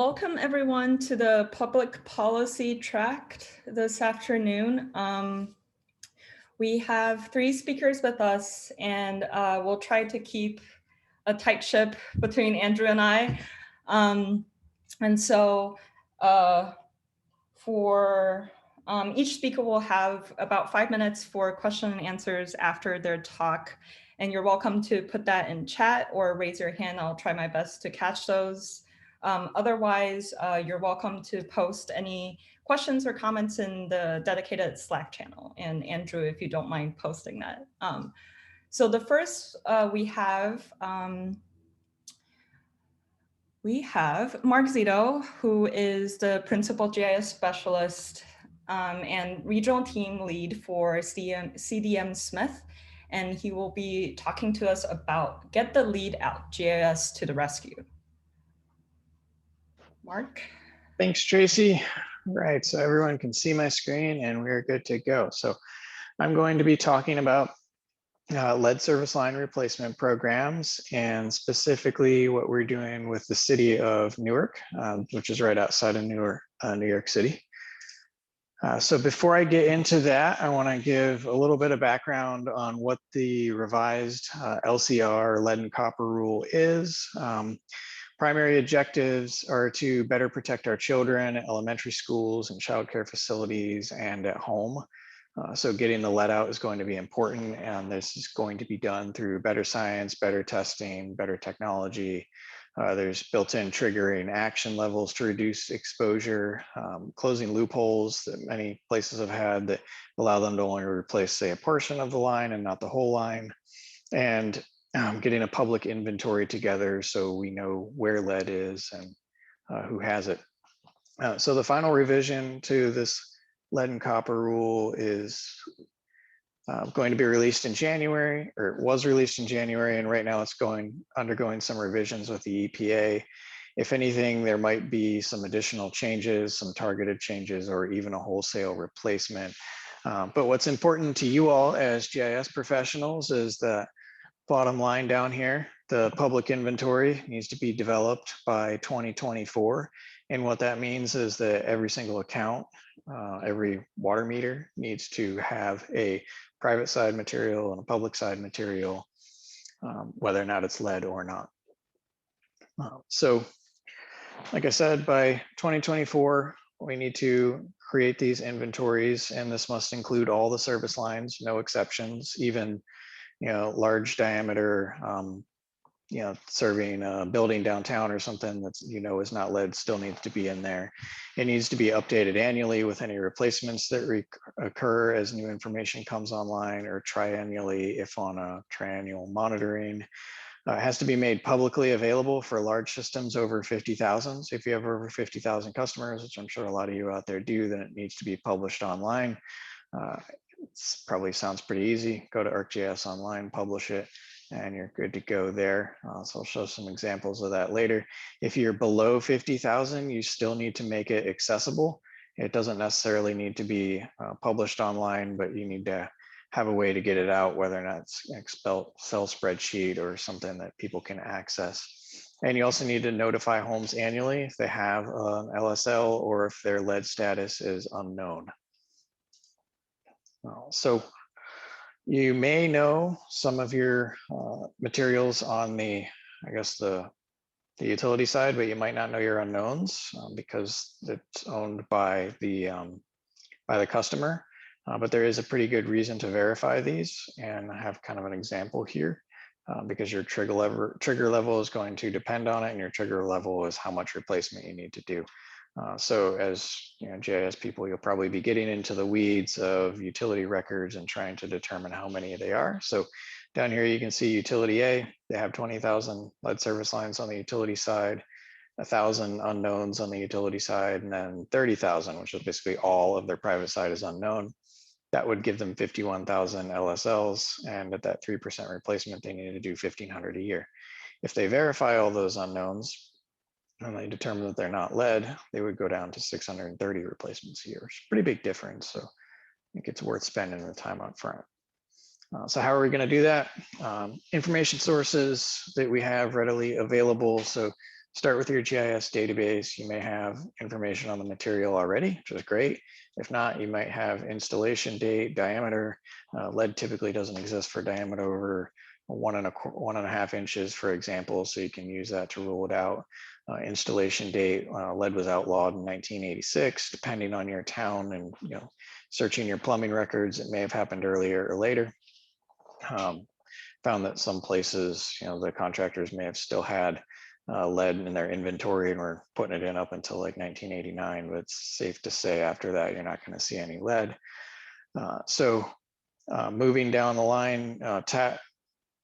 Welcome everyone to the public policy track this afternoon. We have 3 speakers with us, and we'll try to keep a tight ship between Andrew and I. For each speaker will have about 5 minutes for question and answers after their talk. And you're welcome to put that in chat or raise your hand. I'll try my best to catch those. Otherwise, you're welcome to post any questions or comments in the dedicated Slack channel. And Andrew, if you don't mind posting that. So the first we have Mark Zito, who is the Principal GIS Specialist and Regional Team Lead for CDM Smith. And he will be talking to us about Get the Lead Out, GIS to the Rescue. Mark? Thanks, Tracy. Right, so everyone can see my screen and we're good to go. So I'm going to be talking about lead service line replacement programs, and specifically what we're doing with the city of Newark, which is right outside of New York City. So before I get into that, I want to give a little bit of background on what the revised LCR lead and copper rule is. Primary objectives are to better protect our children at elementary schools and childcare facilities and at home. So getting the lead out is going to be important, and this is going to be done through better science, better testing, better technology. There's built-in triggering action levels to reduce exposure, closing loopholes that many places have had that allow them to only replace, say, a portion of the line and not the whole line, and getting a public inventory together so we know where lead is and who has it. So the final revision to this lead and copper rule is going to be released in January, or it was released in January, and right now it's undergoing some revisions with the EPA. If anything, there might be some additional changes, some targeted changes, or even a wholesale replacement. But what's important to you all as GIS professionals is that bottom line down here, the public inventory needs to be developed by 2024. And what that means is that every single account, every water meter needs to have a private side material and a public side material, whether or not it's lead or not. So like I said, by 2024, we need to create these inventories, and this must include all the service lines, no exceptions, even large diameter, serving a building downtown or something that's, is not lead still needs to be in there. It needs to be updated annually with any replacements that occur as new information comes online, or triannually if on a triennial monitoring. It has to be made publicly available for large systems over 50,000. So if you have over 50,000 customers, which I'm sure a lot of you out there do, then it needs to be published online. It probably sounds pretty easy. Go to ArcGIS Online, publish it, and you're good to go there. So I'll show some examples of that later. If you're below 50,000, you still need to make it accessible. It doesn't necessarily need to be published online, but you need to have a way to get it out, whether or not it's an Excel spreadsheet or something that people can access. And you also need to notify homes annually if they have an LSL or if their lead status is unknown. So you may know some of your materials on the utility side, but you might not know your unknowns because it's owned by the customer. But there is a pretty good reason to verify these, and I have kind of an example here because your trigger level is going to depend on it, and your trigger level is how much replacement you need to do. So as GIS people, you'll probably be getting into the weeds of utility records and trying to determine how many they are. So down here, you can see utility A, they have 20,000 lead service lines on the utility side, 1,000 unknowns on the utility side, and then 30,000, which is basically all of their private side is unknown. That would give them 51,000 LSLs, and at that 3% replacement, they need to do 1,500 a year. If they verify all those unknowns, and they determine that they're not lead, they would go down to 630 replacements a year, which is a pretty big difference. So I think it's worth spending the time up front. So how are we going to do that? Information sources that we have readily available. So start with your GIS database. You may have information on the material already, which is great. If not, you might have installation date, diameter. Lead typically doesn't exist for diameter over 1.5 inches, for example, so you can use that to rule it out. Installation date, lead was outlawed in 1986. Depending on your town and searching your plumbing records, it may have happened earlier or later. Found that some places, the contractors may have still had lead in their inventory and were putting it in up until like 1989, but it's safe to say after that, you're not going to see any lead. Moving down the line,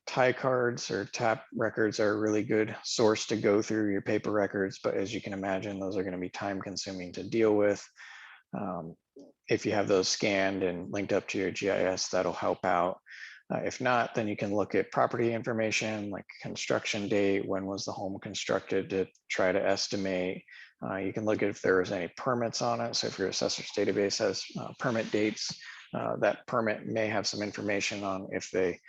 tie cards or tap records are a really good source to go through your paper records, but as you can imagine, those are going to be time consuming to deal with. If you have those scanned and linked up to your GIS, that'll help out. If not, then you can look at property information like construction date, when was the home constructed, to try to estimate. You can look at if there was any permits on it. So if your assessor's database has permit dates, that permit may have some information on if they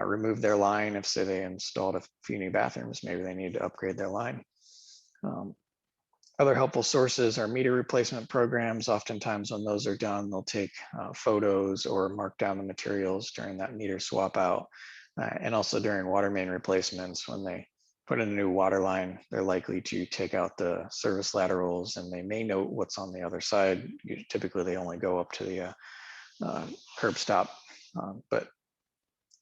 removed their line. If, say, they installed a few new bathrooms, maybe they need to upgrade their line. Other helpful sources are meter replacement programs. Oftentimes when those are done, they'll take photos or mark down the materials during that meter swap out. And also during water main replacements, when they put in a new water line, they're likely to take out the service laterals and they may note what's on the other side. Typically they only go up to the curb stop, but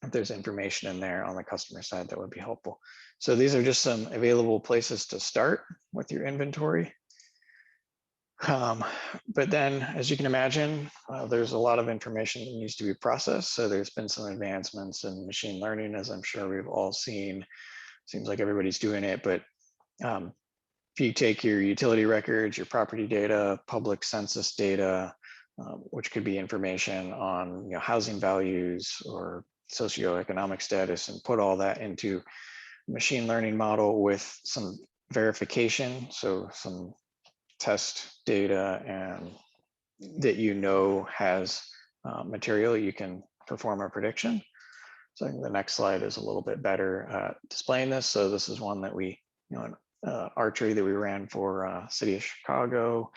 if there's information in there on the customer side, that would be helpful. So these are just some available places to start with your inventory. But then, as you can imagine, there's a lot of information that needs to be processed. So there's been some advancements in machine learning, as I'm sure we've all seen. Seems like everybody's doing it, but if you take your utility records, your property data, public census data, which could be information on housing values or socioeconomic status, and put all that into a machine learning model with some verification, so some test data and that has material, you can perform a prediction. So I think the next slide is a little bit better displaying this. So this is one that we, archery that we ran for City of Chicago.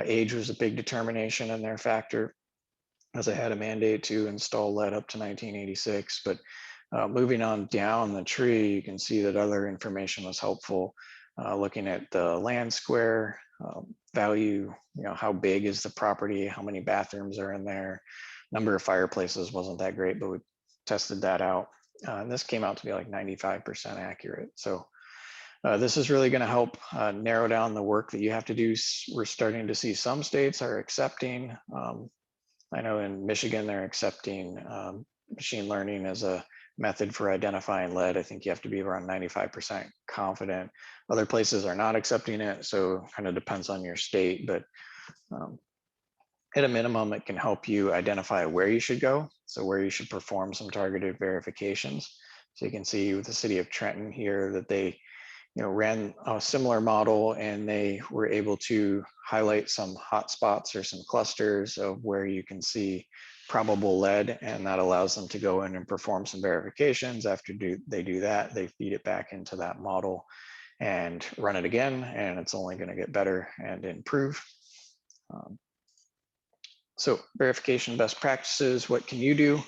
Age was a big determination in their factor, as I had a mandate to install lead up to 1986. But moving on down the tree, you can see that other information was helpful. Looking at the land square value, how big is the property, how many bathrooms are in there. Number of fireplaces wasn't that great, but we tested that out. And this came out to be like 95% accurate. So this is really going to help narrow down the work that you have to do. We're starting to see some states are accepting. I know in Michigan, they're accepting machine learning as a method for identifying lead. I think you have to be around 95% confident. Other places are not accepting it, so it kind of depends on your state, but at a minimum, it can help you identify where you should go, so where you should perform some targeted verifications. So you can see with the city of Trenton here that they ran a similar model, and they were able to highlight some hotspots or some clusters of where you can see probable lead, and that allows them to go in and perform some verifications. After they do that, they feed it back into that model and run it again, and it's only going to get better and improve. So verification best practices, what can you do?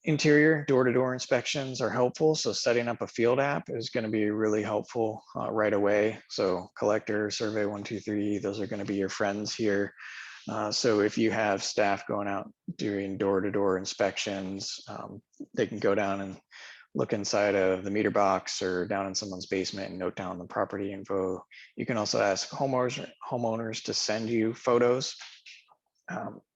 Interior door-to-door inspections are helpful. So setting up a field app is going to be really helpful right away. So collector, survey 123, those are going to be your friends here. So if you have staff going out doing door-to-door inspections, they can go down and look inside of the meter box or down in someone's basement and note down the property info. You can also ask homeowners to send you photos.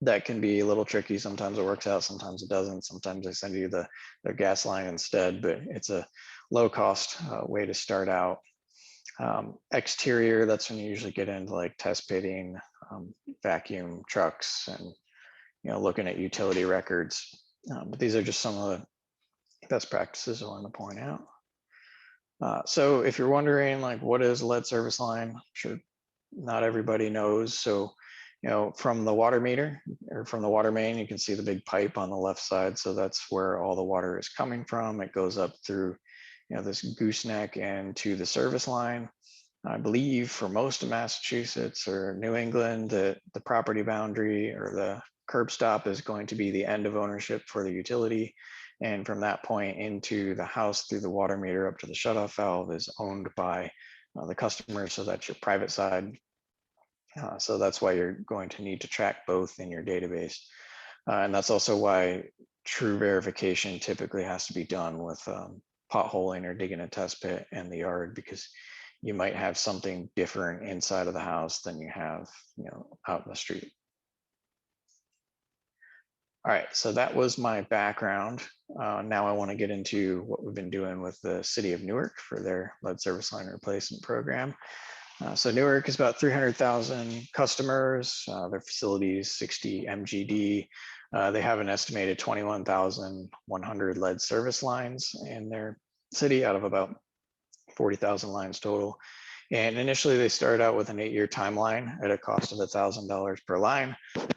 That can be a little tricky. Sometimes it works out, sometimes it doesn't. Sometimes they send you their gas line instead, but it's a low cost way to start out. Exterior, that's when you usually get into like test pitting, vacuum trucks, and looking at utility records. But these are just some of the best practices I want to point out. So if you're wondering, like, what is lead service line? I'm sure not everybody knows. So from the water meter or from the water main, you can see the big pipe on the left side. So that's where all the water is coming from. It goes up through this gooseneck and to the service line. I believe for most of Massachusetts or New England, the property boundary or the curb stop is going to be the end of ownership for the utility. And from that point into the house through the water meter up to the shutoff valve is owned by the customer. So that's your private side. So that's why you're going to need to track both in your database. And that's also why true verification typically has to be done with potholing or digging a test pit in the yard, because you might have something different inside of the house than you have, out in the street. All right, so that was my background. Now I want to get into what we've been doing with the city of Newark for their lead service line replacement program. So Newark is about 300,000 customers. Their facility is 60 MGD. They have an estimated 21,100 lead service lines in their city out of about 40,000 lines total. And initially they started out with an 8-year timeline at a cost of $1,000 per line.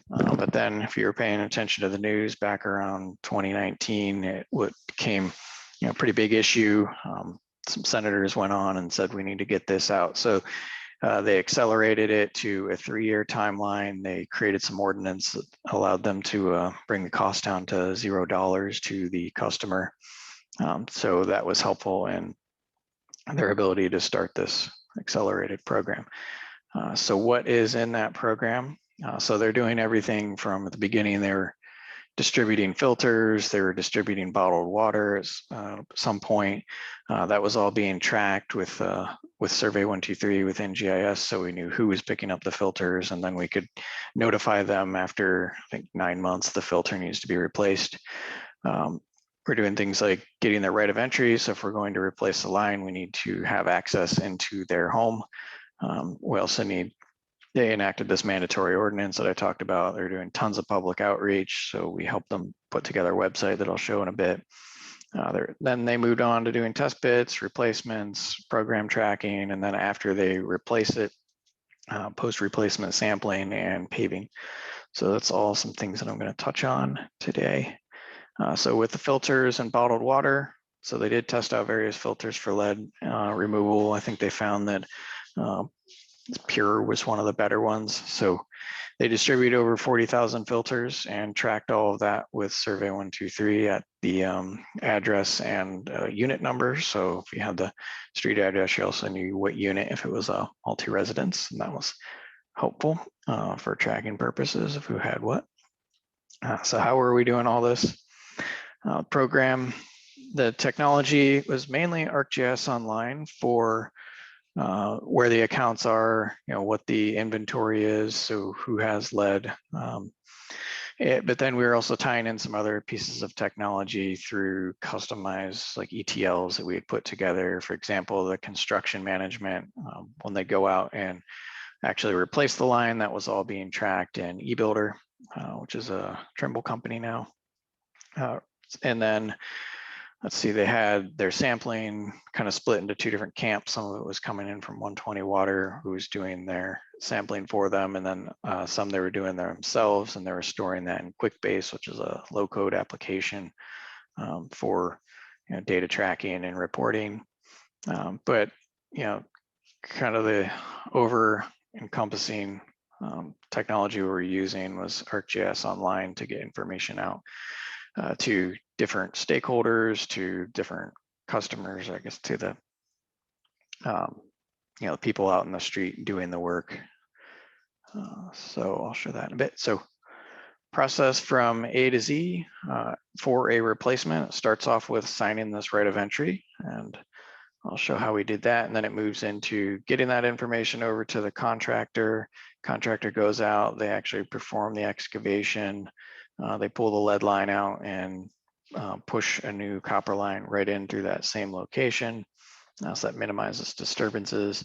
But then if you were paying attention to the news back around 2019, it became a pretty big issue. Some senators went on and said, we need to get this out. So they accelerated it to a 3-year timeline. They created some ordinance that allowed them to bring the cost down to $0 to the customer. So that was helpful in their ability to start this accelerated program. So what is in that program? So they're doing everything from at the beginning. They were distributing filters, they were distributing bottled water at some point. That was all being tracked with Survey 123 within GIS, so we knew who was picking up the filters, and then we could notify them after, I think, 9 months the filter needs to be replaced. We're doing things like getting their right of entry. So if we're going to replace the line, we need to have access into their home. We also they enacted this mandatory ordinance that I talked about. They're doing tons of public outreach. So we helped them put together a website that I'll show in a bit. Then they moved on to doing test bits, replacements, program tracking, and then after they replace it, post-replacement sampling and paving. So that's all some things that I'm going to touch on today. So with the filters and bottled water, so they did test out various filters for lead removal. I think they found that Pure was one of the better ones. So they distributed over 40,000 filters and tracked all of that with Survey 123 at the address and unit numbers. So if you had the street address, you also knew what unit, if it was a multi-residence, and that was helpful for tracking purposes of who had what. So how are we doing all this? Program, the technology was mainly ArcGIS Online for where the accounts are, what the inventory is, so who has lead. But then we were also tying in some other pieces of technology through customized like ETLs that we had put together. For example, the construction management, when they go out and actually replace the line, that was all being tracked in eBuilder, which is a Trimble company now. And then let's see, they had their sampling kind of split into 2 different camps. Some of it was coming in from 120 Water, who was doing their sampling for them. And then some they were doing themselves, and they were storing that in QuickBase, which is a low code application for data tracking and reporting. But, kind of the over encompassing technology we were using was ArcGIS Online to get information out to different stakeholders, to different customers, I guess, to the the people out in the street doing the work. So I'll show that in a bit. So process from A to Z for a replacement. It starts off with signing this right of entry, and I'll show how we did that. And then it moves into getting that information over to the contractor. Contractor goes out, they actually perform the excavation. They pull the lead line out and push a new copper line right in through that same location. So that minimizes disturbances.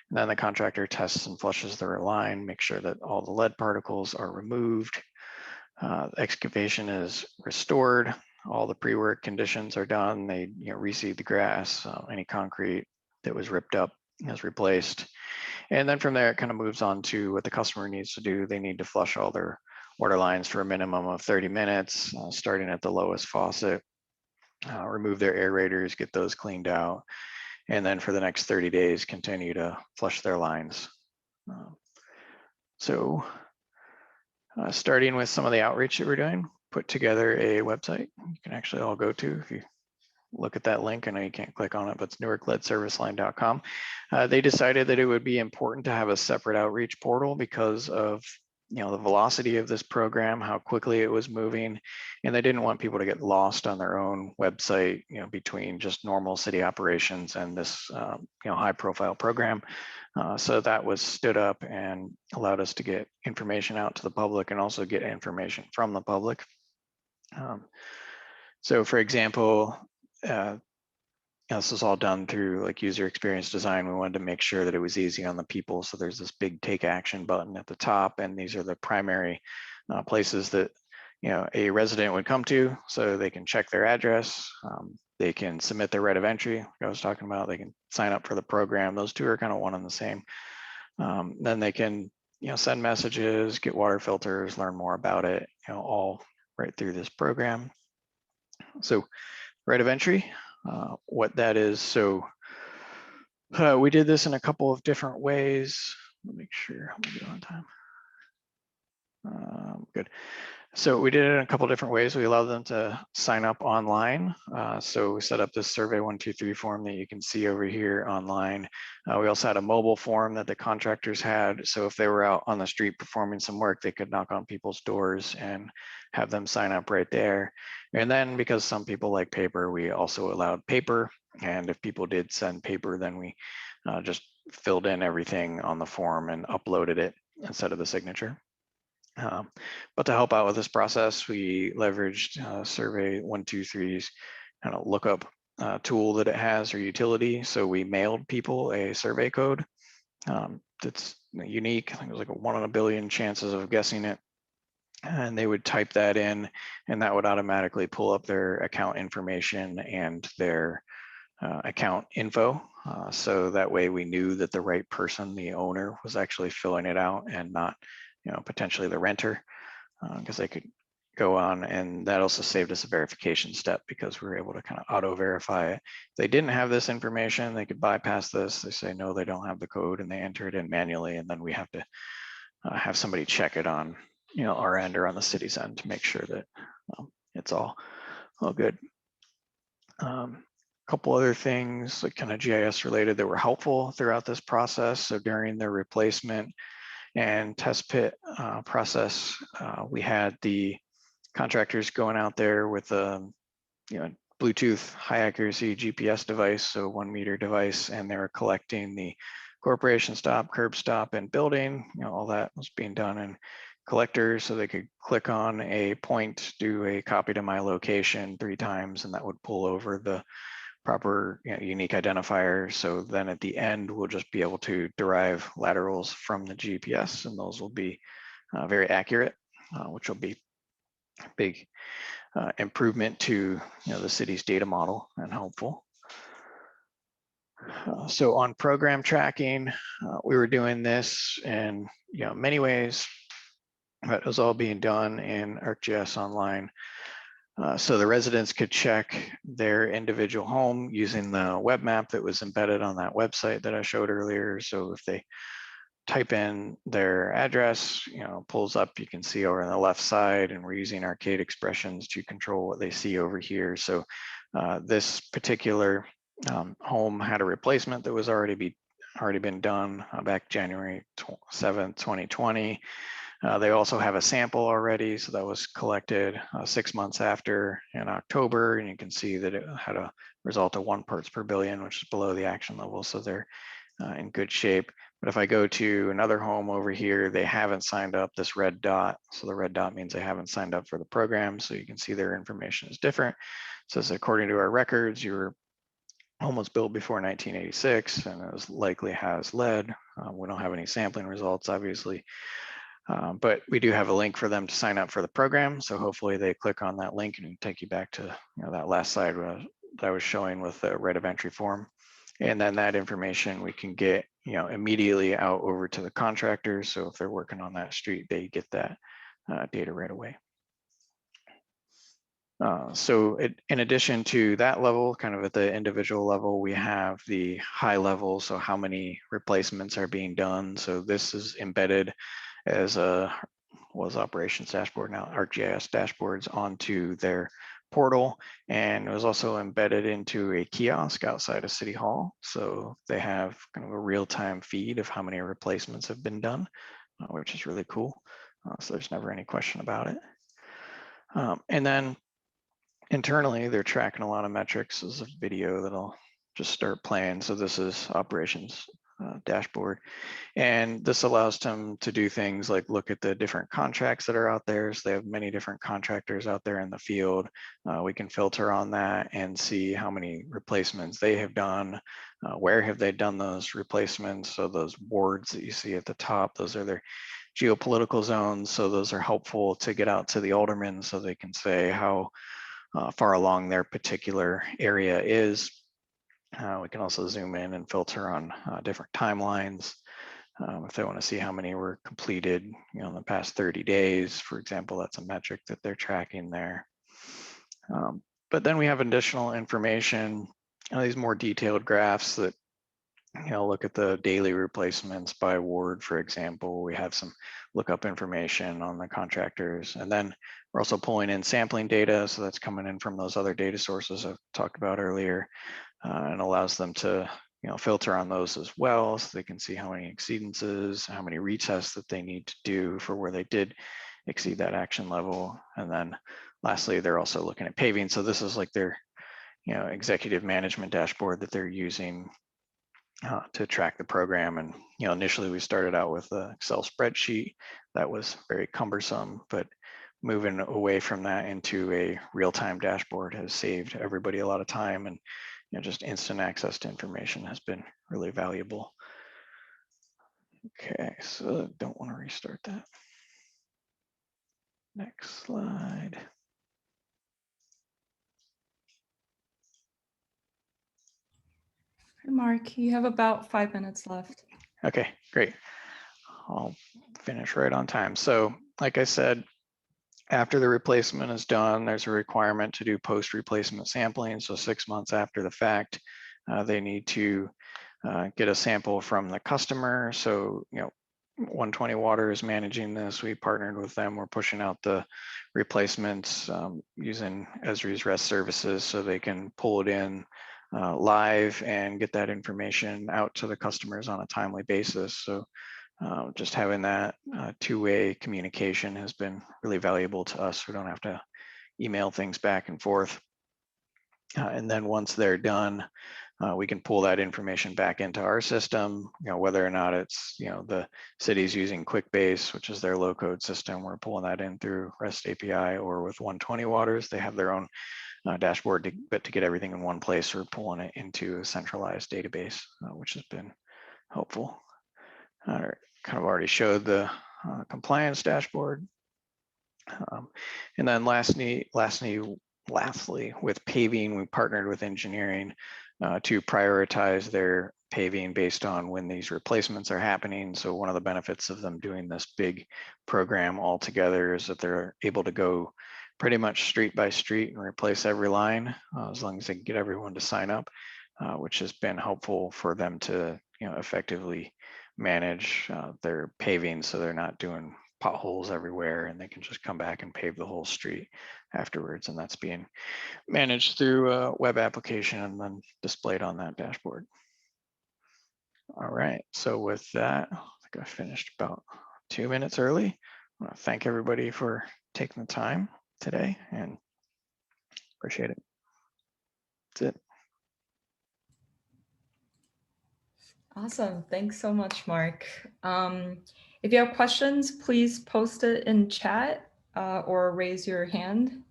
And then the contractor tests and flushes the line, make sure that all the lead particles are removed. Excavation is restored. All the pre-work conditions are done. They reseed the grass. Any concrete that was ripped up is replaced. And then from there, it kind of moves on to what the customer needs to do. They need to flush all their water lines for a minimum of 30 minutes, starting at the lowest faucet. remove their aerators, get those cleaned out, and then for the next 30 days, continue to flush their lines. So starting with some of the outreach that we're doing, put together a website you can actually all go to if you look at that link. I know you can't click on it, but it's newarkledserviceline.com. They decided that it would be important to have a separate outreach portal because of the velocity of this program, how quickly it was moving, and they didn't want people to get lost on their own website, between just normal city operations and this high-profile program. So that was stood up and allowed us to get information out to the public and also get information from the public. So for example, this is all done through like user experience design. We wanted to make sure that it was easy on the people. So there's this big take action button at the top, and these are the primary places that a resident would come to, so they can check their address. They can submit their right of entry, like I was talking about. They can sign up for the program. Those two are kind of one and the same. Then they can send messages, get water filters, learn more about it, all right through this program. So right of entry, what that is. So we did this in a couple of different ways. Let me make sure I'm good on time. Good. So we did it in a couple different ways. We allowed them to sign up online. So we set up this survey 123 form that you can see over here online. We also had a mobile form that the contractors had. So if they were out on the street performing some work, they could knock on people's doors and have them sign up right there. And then because some people like paper, we also allowed paper. And if people did send paper, then we just filled in everything on the form and uploaded it instead of the signature. But to help out with this process, we leveraged Survey 123's kind of lookup tool that it has, or utility. So we mailed people a survey code that's unique. I think it was like a 1 in a billion chances of guessing it. And they would type that in, and that would automatically pull up their account information and their account info. So that way we knew that the right person, the owner, was actually filling it out and not potentially the renter, because they could go on, and that also saved us a verification step because we were able to kind of auto verify it. If they didn't have this information, they could bypass this. They say, no, they don't have the code, and they enter it in manually. And then we have to have somebody check it on our end or on the city's end to make sure that it's all good. Couple other things like kind of GIS related that were helpful throughout this process. So during the replacement and test pit process, we had the contractors going out there with a Bluetooth high accuracy GPS device, so 1 meter device, and they were collecting the corporation stop, curb stop, and building. All that was being done in collectors, so they could click on a point, do a copy to my location 3 times, and that would pull over the proper unique identifier. So then at the end, we'll just be able to derive laterals from the GPS, and those will be very accurate, which will be a big improvement to the city's data model and helpful. So on program tracking, we were doing this in many ways, but it was all being done in ArcGIS Online. So the residents could check their individual home using the web map that was embedded on that website that I showed earlier. So if they type in their address, pulls up, you can see over on the left side, and we're using arcade expressions to control what they see over here. So this particular home had a replacement that was already been done back January 7th, 2020. They also have a sample already, so that was collected 6 months after in October, and you can see that it had a result of 1 parts per billion, which is below the action level, so they're in good shape. But if I go to another home over here, they haven't signed up, this red dot. So the red dot means they haven't signed up for the program, so you can see their information is different. It says, according to our records, your home was built before 1986, and it likely has lead. We don't have any sampling results, obviously. But we do have a link for them to sign up for the program. So hopefully they click on that link and it'll take you back to that last slide that I was showing with the right of entry form. And then that information we can get immediately out over to the contractors. So if they're working on that street, they get that data right away. In addition to that level, kind of at the individual level, we have the high level. So how many replacements are being done. So this is embedded as was operations dashboard, now ArcGIS dashboards onto their portal. And it was also embedded into a kiosk outside of City Hall. So they have kind of a real-time feed of how many replacements have been done, which is really cool. So there's never any question about it. And then internally, they're tracking a lot of metrics. This is a video that I'll just start playing. So this is operations dashboard. And this allows them to do things like look at the different contracts that are out there. So they have many different contractors out there in the field. We can filter on that and see how many replacements they have done. Where have they done those replacements? So those wards that you see at the top, those are their geopolitical zones. So those are helpful to get out to the aldermen so they can say how far along their particular area is. We can also zoom in and filter on different timelines. If they want to see how many were completed, in the past 30 days, for example, that's a metric that they're tracking there. But then we have additional information, these more detailed graphs that look at the daily replacements by ward, for example. We have some lookup information on the contractors. And then we're also pulling in sampling data. So that's coming in from those other data sources I've talked about earlier, and allows them to filter on those as well. So they can see how many exceedances, how many retests that they need to do for where they did exceed that action level. And then lastly, they're also looking at paving. So this is like their executive management dashboard that they're using to track the program. And initially we started out with an Excel spreadsheet that was very cumbersome, but moving away from that into a real-time dashboard has saved everybody a lot of time, and just instant access to information has been really valuable. Okay, so don't want to restart that. Next slide. Mark, you have about 5 minutes left. Okay, great. I'll finish right on time. So like I said, after the replacement is done, there's a requirement to do post-replacement sampling. So 6 months after the fact, they need to get a sample from the customer. So 120 Water is managing this. We partnered with them. We're pushing out the replacements using Esri's REST services so they can pull it in live and get that information out to the customers on a timely basis. So just having that two-way communication has been really valuable to us. We don't have to email things back and forth. And then once they're done, we can pull that information back into our system, whether or not it's, the city's using QuickBase, which is their low-code system. We're pulling that in through REST API, or with 120 Waters, they have their own dashboard, but to get everything in one place, we're pulling it into a centralized database, which has been helpful. Kind of already showed the compliance dashboard. And then lastly, with paving, we partnered with engineering to prioritize their paving based on when these replacements are happening. So one of the benefits of them doing this big program all together is that they're able to go pretty much street by street and replace every line, as long as they can get everyone to sign up, which has been helpful for them to effectively manage their paving, so they're not doing potholes everywhere, and they can just come back and pave the whole street afterwards. And that's being managed through a web application and then displayed on that dashboard. All right, so with that, I think I finished about 2 minutes early. I want to thank everybody for taking the time today and appreciate it. That's it. Awesome. Thanks so much, Mark. If you have questions, please post it in chat or raise your hand.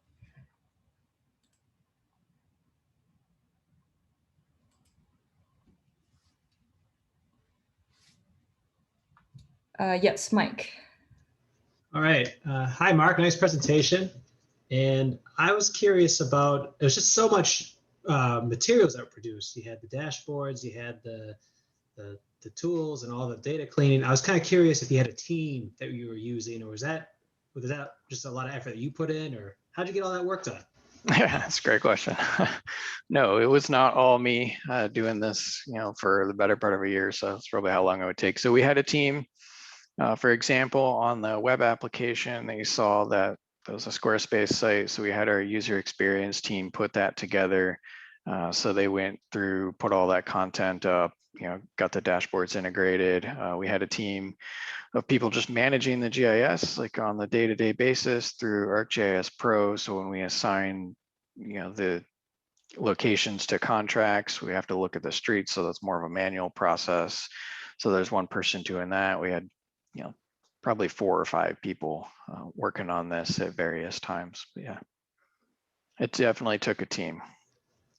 Yes, Mike. All right. Hi, Mark. Nice presentation. And I was curious about, there's just so much materials that were produced. You had the dashboards, you had the tools and all the data cleaning. I was kind of curious if you had a team that you were using, or was that just a lot of effort that you put in, or how'd you get all that work done? Yeah, that's a great question. No, it was not all me doing this, for the better part of a year. So that's probably how long it would take. So we had a team, for example, on the web application that you saw that was a Squarespace site. So we had our user experience team put that together. So they went through, put all that content up, got the dashboards integrated. We had a team of people just managing the GIS like on the day-to-day basis through ArcGIS Pro. So when we assign, the locations to contracts, we have to look at the streets. So that's more of a manual process. So there's one person doing that. We had, probably 4 or 5 people working on this at various times. But yeah, it definitely took a team.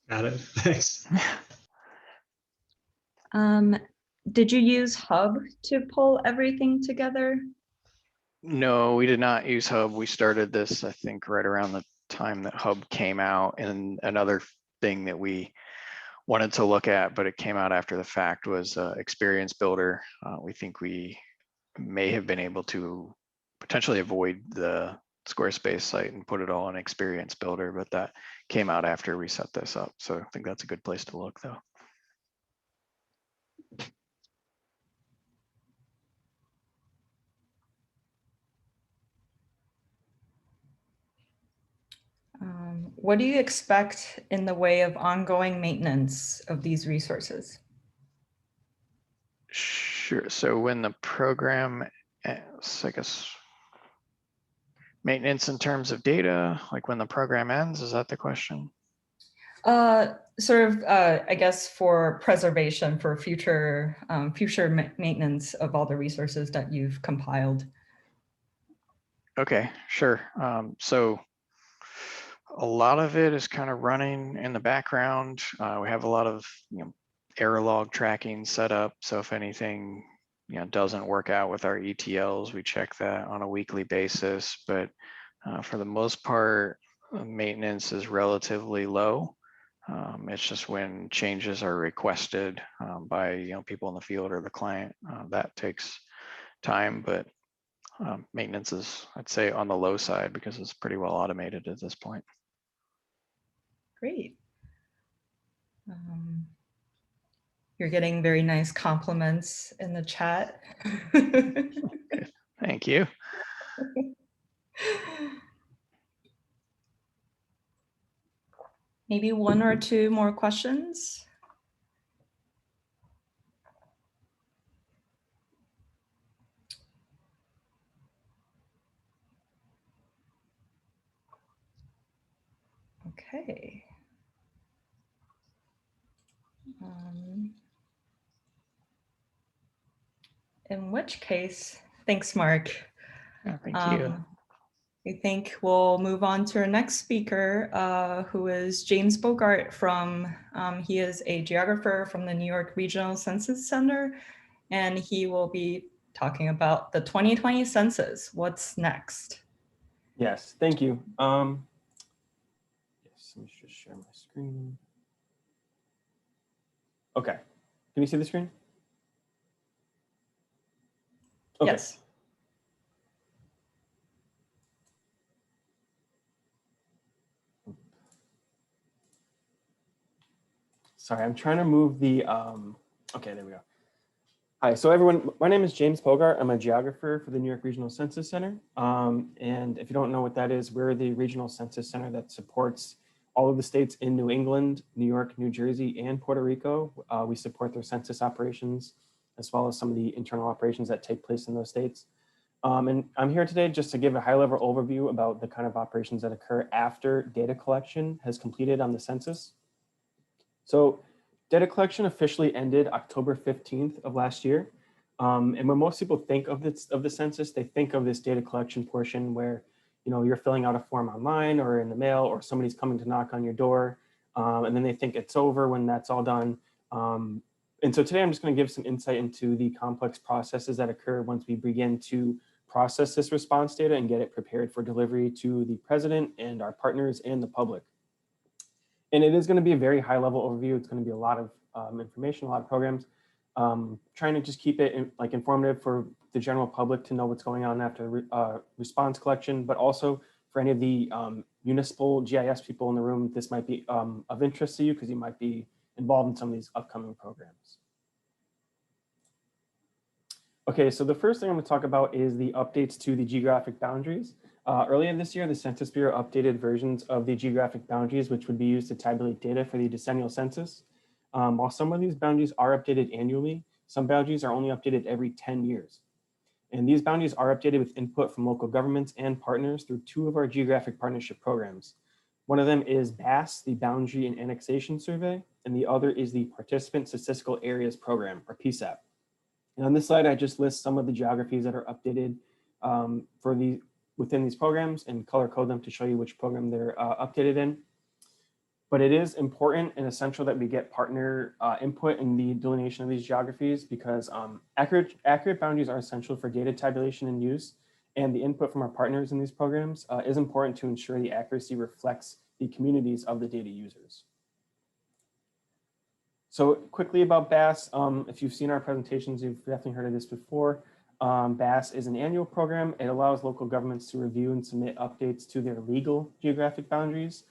Got it. Thanks. Did you use Hub to pull everything together? No, we did not use Hub. We started this, I think, right around the time that Hub came out. And another thing that we wanted to look at, but it came out after the fact, was Experience Builder. We think we may have been able to potentially avoid the Squarespace site and put it all in Experience Builder, but that came out after we set this up. So I think that's a good place to look, though. What do you expect in the way of ongoing maintenance of these resources? Sure. So when the program ends, I guess, maintenance in terms of data, like when the program ends, is that the question? Sort of, I guess, for preservation for future maintenance of all the resources that you've compiled. Okay, sure. So a lot of it is kind of running in the background. We have a lot of error log tracking set up. So if anything doesn't work out with our ETLs, we check that on a weekly basis. But for the most part, maintenance is relatively low. It's just when changes are requested by people in the field or the client, that takes time. But maintenance is, I'd say, on the low side because it's pretty well automated at this point. Great. You're getting very nice compliments in the chat. Thank you. Maybe 1 or 2 more questions. Okay. In which case, thanks, Mark. Yeah, thank you. I think we'll move on to our next speaker, who is James Bogart from, he is a geographer from the New York Regional Census Center, and he will be talking about the 2020 census. What's next? Yes, thank you. Yes, let me just share my screen. Okay, can you see the screen? Okay. Yes. Sorry, I'm trying to move the, okay, there we go. Hi, so everyone, my name is James Bogart. I'm a geographer for the New York Regional Census Center. And if you don't know what that is, we're the regional census center that supports all of the states in New England, New York, New Jersey, and Puerto Rico. We support their census operations, as well as some of the internal operations that take place in those states. And I'm here today just to give a high-level overview about the kind of operations that occur after data collection has completed on the census. So data collection officially ended October 15th of last year. And when most people think of the census, they think of this data collection portion where you're filling out a form online or in the mail, or somebody's coming to knock on your door. And then they think it's over when that's all done. And so today I'm just going to give some insight into the complex processes that occur once we begin to process this response data and get it prepared for delivery to the president and our partners and the public. And it is going to be a very high level overview. It's going to be a lot of information, a lot of programs. Trying to just keep it informative for the general public to know what's going on after response collection, but also for any of the municipal GIS people in the room, this might be of interest to you because you might be involved in some of these upcoming programs. Okay, so the first thing I'm going to talk about is the updates to the geographic boundaries. Earlier this year, the Census Bureau updated versions of the geographic boundaries, which would be used to tabulate data for the decennial census. While some of these boundaries are updated annually, some boundaries are only updated every 10 years. And these boundaries are updated with input from local governments and partners through 2 of our geographic partnership programs. One of them is BASS, the Boundary and Annexation Survey, and the other is the Participant Statistical Areas Program, or PSAP. And on this slide, I just list some of the geographies that are updated within these programs and color code them to show you which program they're updated in. But it is important and essential that we get partner input in the delineation of these geographies because accurate boundaries are essential for data tabulation and use, and the input from our partners in these programs is important to ensure the accuracy reflects the communities of the data users. So quickly about BASS, if you've seen our presentations, you've definitely heard of this before. BASS is an annual program. It allows local governments to review and submit updates to their legal geographic boundaries,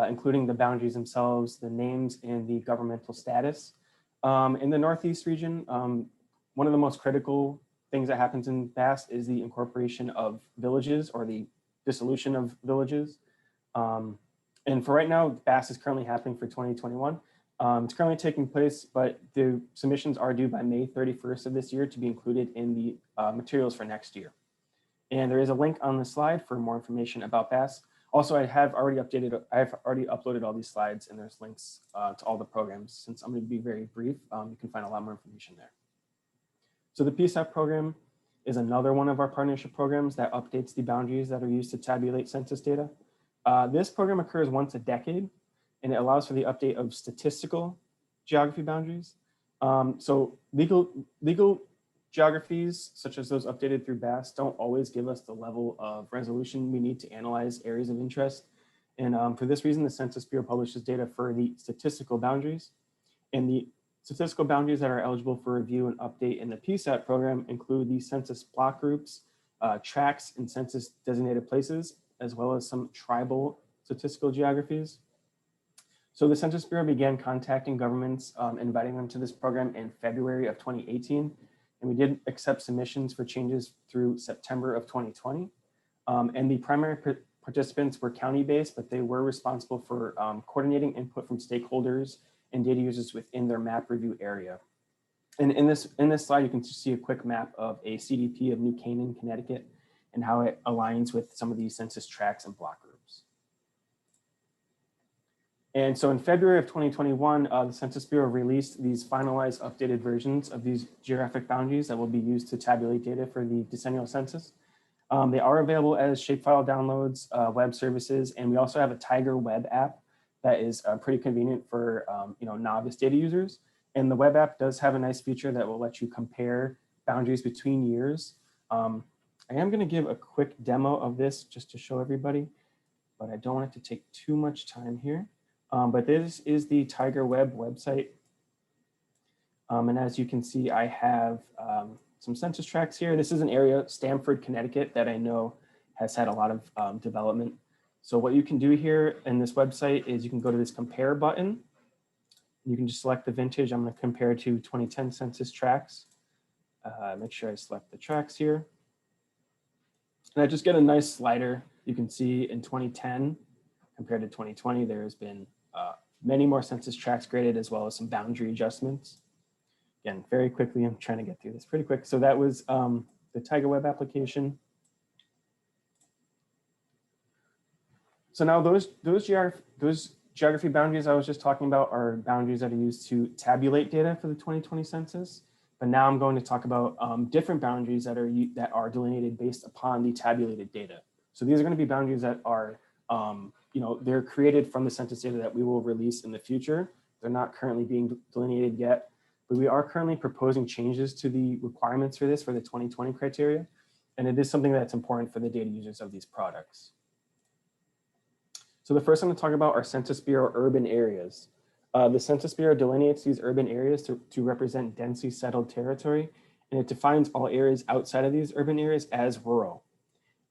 including the boundaries themselves, the names, and the governmental status. In the Northeast region, one of the most critical things that happens in BASS is the incorporation of villages or the dissolution of villages. And for right now, BASS is currently happening for 2021. It's currently taking place, but the submissions are due by May 31st of this year to be included in the materials for next year. And there is a link on the slide for more information about BASS. Also, I have already uploaded all these slides, and there's links to all the programs. Since I'm going to be very brief, you can find a lot more information there. So the PSAP program is another one of our partnership programs that updates the boundaries that are used to tabulate census data. This program occurs once a decade, and it allows for the update of statistical geography boundaries. So legal geographies, such as those updated through BASS, don't always give us the level of resolution we need to analyze areas of interest. And for this reason, the Census Bureau publishes data for the statistical boundaries. And the statistical boundaries that are eligible for review and update in the PSAT program include the census block groups, tracts, and census designated places, as well as some tribal statistical geographies. So the Census Bureau began contacting governments, inviting them to this program in February of 2018. And we did accept submissions for changes through September of 2020. And the primary participants were county-based, but they were responsible for coordinating input from stakeholders and data users within their map review area. And in this slide, you can see a quick map of a CDP of New Canaan, Connecticut, and how it aligns with some of these census tracts and block groups. And so in February of 2021, the Census Bureau released these finalized updated versions of these geographic boundaries that will be used to tabulate data for the decennial census. They are available as shapefile downloads, web services, and we also have a Tiger web app that is pretty convenient for novice data users. And the web app does have a nice feature that will let you compare boundaries between years. I am going to give a quick demo of this just to show everybody, but I don't want it to take too much time here. But this is the Tiger Web website. And as you can see, I have some census tracts here. This is an area, Stamford, Connecticut, that I know has had a lot of development. So what you can do here in this website is you can go to this compare button. You can just select the vintage. I'm going to compare to 2010 census tracts. Make sure I select the tracts here. And I just get a nice slider. You can see in 2010 compared to 2020, there has been many more census tracts graded, as well as some boundary adjustments. Again, very quickly, I'm trying to get through this pretty quick. So that was the Tiger Web application. So now those geography boundaries I was just talking about are boundaries that are used to tabulate data for the 2020 census. But now I'm going to talk about different boundaries that are delineated based upon the tabulated data. So these are going to be boundaries that are they're created from the census data that we will release in the future. They're not currently being delineated yet, but we are currently proposing changes to the requirements for this for the 2020 criteria. And it is something that's important for the data users of these products. So the first I'm going to talk about are Census Bureau urban areas. The Census Bureau delineates these urban areas to represent densely settled territory, and it defines all areas outside of these urban areas as rural.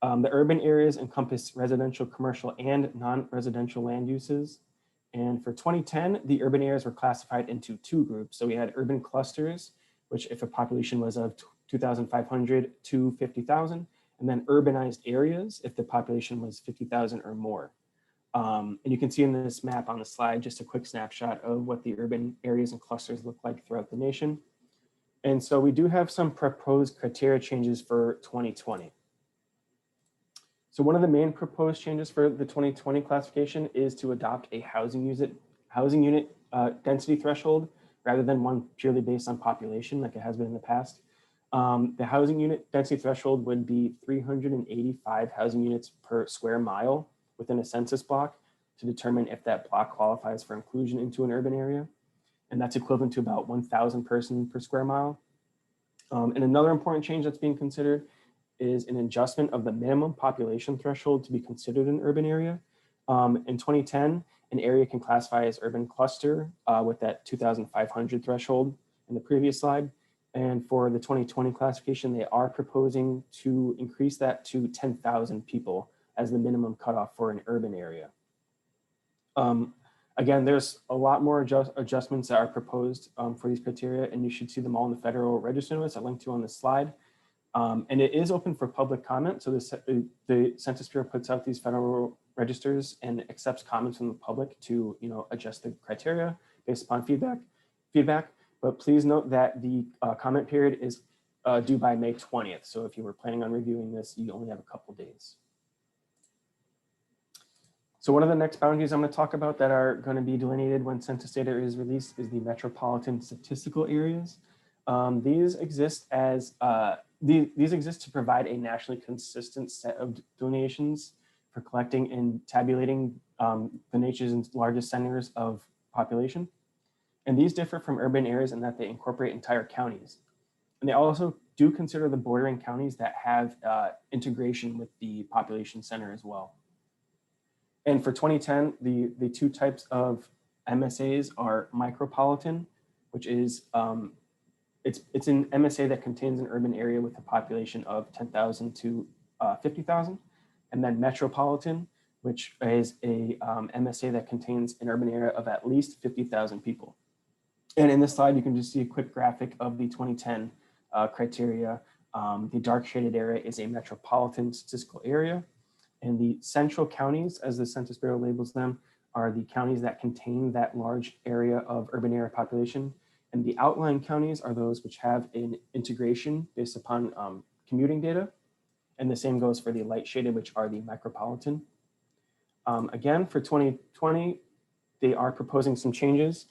The urban areas encompass residential, commercial, and non-residential land uses. And for 2010, the urban areas were classified into two groups. So we had urban clusters, which if a population was of 2,500 to 50,000, and then urbanized areas if the population was 50,000 or more. And you can see in this map on the slide, just a quick snapshot of what the urban areas and clusters look like throughout the nation. And so we do have some proposed criteria changes for 2020. So one of the main proposed changes for the 2020 classification is to adopt a housing unit density threshold rather than one purely based on population like it has been in the past. The housing unit density threshold would be 385 housing units per square mile within a census block to determine if that block qualifies for inclusion into an urban area. And that's equivalent to about 1,000 persons per square mile. And another important change that's being considered is an adjustment of the minimum population threshold to be considered an urban area. In 2010, an area can classify as urban cluster with that 2,500 threshold in the previous slide. And for the 2020 classification, they are proposing to increase that to 10,000 people as the minimum cutoff for an urban area. Again, there's a lot more adjustments that are proposed for these criteria, and you should see them all in the Federal Register notice I linked to on this slide. And it is open for public comment. So the Census Bureau puts out these federal registers and accepts comments from the public to adjust the criteria based upon feedback. But please note that the comment period is due by May 20th. So if you were planning on reviewing this, you only have a couple days. So one of the next boundaries I'm going to talk about that are going to be delineated when census data is released is the metropolitan statistical areas. These exist to provide a nationally consistent set of delineations for collecting and tabulating the nation's largest centers of population. And these differ from urban areas in that they incorporate entire counties. And they also do consider the bordering counties that have integration with the population center as well. And for 2010, the two types of MSAs are micropolitan, which is it's an MSA that contains an urban area with a population of 10,000 to 50,000, and then metropolitan, which is a MSA that contains an urban area of at least 50,000 people. And in this slide, you can just see a quick graphic of the 2010 criteria. The dark shaded area is a metropolitan statistical area, and the central counties, as the Census Bureau labels them, are the counties that contain that large area of urban area population. And the outlying counties are those which have an integration based upon commuting data. And the same goes for the light shaded, which are the micropolitan. Again, for 2020, they are proposing some changes,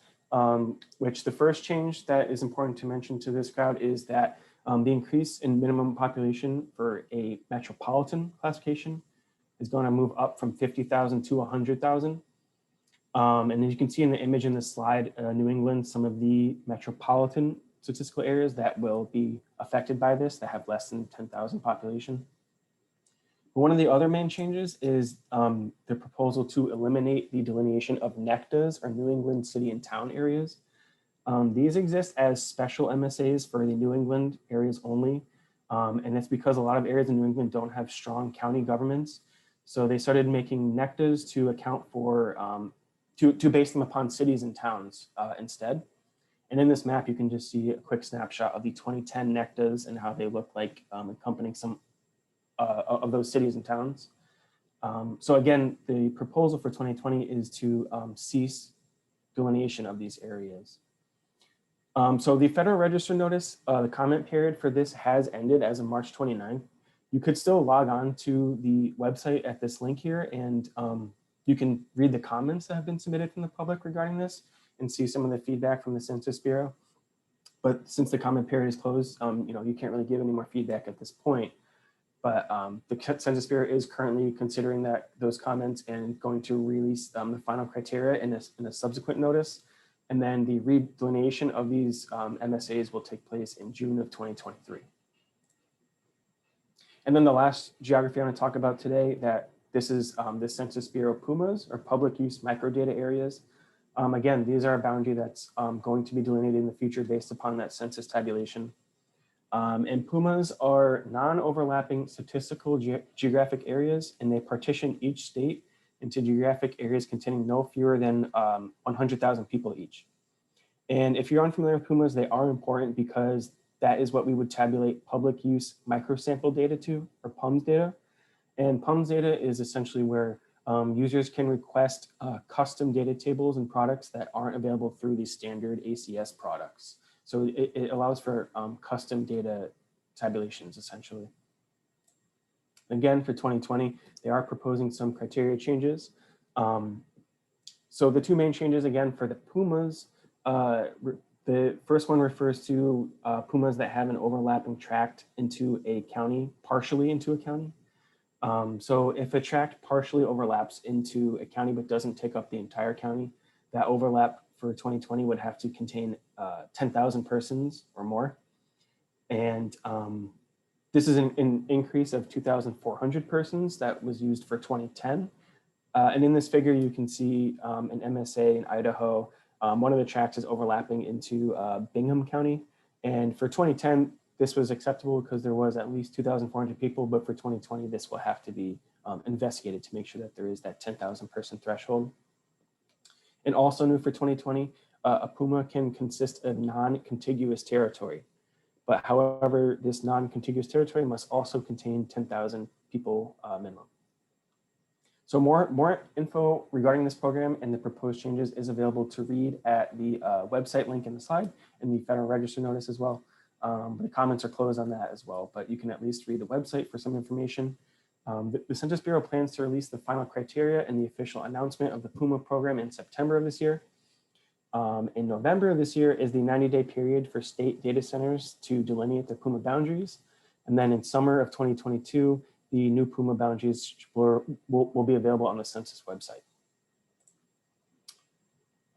which the first change that is important to mention to this crowd is that the increase in minimum population for a metropolitan classification is going to move up from 50,000 to 100,000. And as you can see in the image in this slide, New England, some of the metropolitan statistical areas that will be affected by this that have less than 10,000 population. One of the other main changes is the proposal to eliminate the delineation of NECTAs, or New England city and town areas. These exist as special MSAs for the New England areas only. And it's because a lot of areas in New England don't have strong county governments. So they started making NECTAs to account for, to base them upon cities and towns instead. And in this map, you can just see a quick snapshot of the 2010 NECTAs and how they look like accompanying some of those cities and towns. So again, the proposal for 2020 is to cease delineation of these areas. So the Federal Register notice, the comment period for this has ended as of March 29th. You could still log on to the website at this link here, and you can read the comments that have been submitted from the public regarding this and see some of the feedback from the Census Bureau. But since the comment period is closed, you can't really give any more feedback at this point. But the Census Bureau is currently considering those comments and going to release the final criteria in a subsequent notice. And then the redelineation of these MSAs will take place in June of 2023. And then the last geography I want to talk about today, that this is the Census Bureau PUMAs, or public use microdata areas. Again, these are a boundary that's going to be delineated in the future based upon that census tabulation. And pumas are non-overlapping statistical geographic areas, and they partition each state into geographic areas containing no fewer than 100,000 people each. And if you're unfamiliar with pumas, they are important because that is what we would tabulate public use microsample data to, or PUMS data. And PUMS data is essentially where users can request custom data tables and products that aren't available through the standard ACS products. So it allows for custom data tabulations, essentially. Again, for 2020, they are proposing some criteria changes. So the two main changes, again, for the pumas, the first one refers to pumas that have an overlapping tract into a county, partially into a county. So if a tract partially overlaps into a county but doesn't take up the entire county, that overlap for 2020 would have to contain 10,000 persons or more. And this is an increase of 2,400 persons that was used for 2010. And in this figure, you can see an MSA in Idaho. One of the tracts is overlapping into Bingham County. And for 2010, this was acceptable because there was at least 2,400 people, but for 2020, this will have to be investigated to make sure that there is that 10,000 person threshold. And also new for 2020, a puma can consist of non-contiguous territory. But however, this non-contiguous territory must also contain 10,000 people minimum. So more info regarding this program and the proposed changes is available to read at the website link in the slide and the Federal Register notice as well. The comments are closed on that as well, but you can at least read the website for some information. The Census Bureau plans to release the final criteria and the official announcement of the PUMA program in September of this year. In November of this year is the 90-day period for state data centers to delineate their PUMA boundaries. And then in summer of 2022, the new PUMA boundaries will be available on the census website.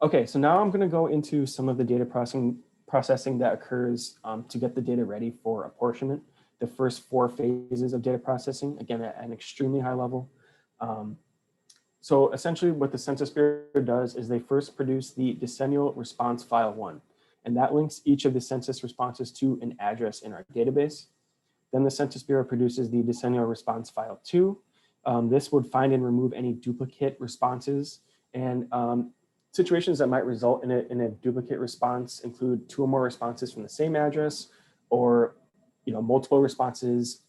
Okay, so now I'm going to go into some of the data processing that occurs to get the data ready for apportionment. The first 4 phases of data processing, again, at an extremely high level. So essentially what the Census Bureau does is they first produce the decennial response file 1, and that links each of the census responses to an address in our database. Then the Census Bureau produces the decennial response file 2. This would find and remove any duplicate responses, and situations that might result in a duplicate response include 2 or more responses from the same address, or multiple responses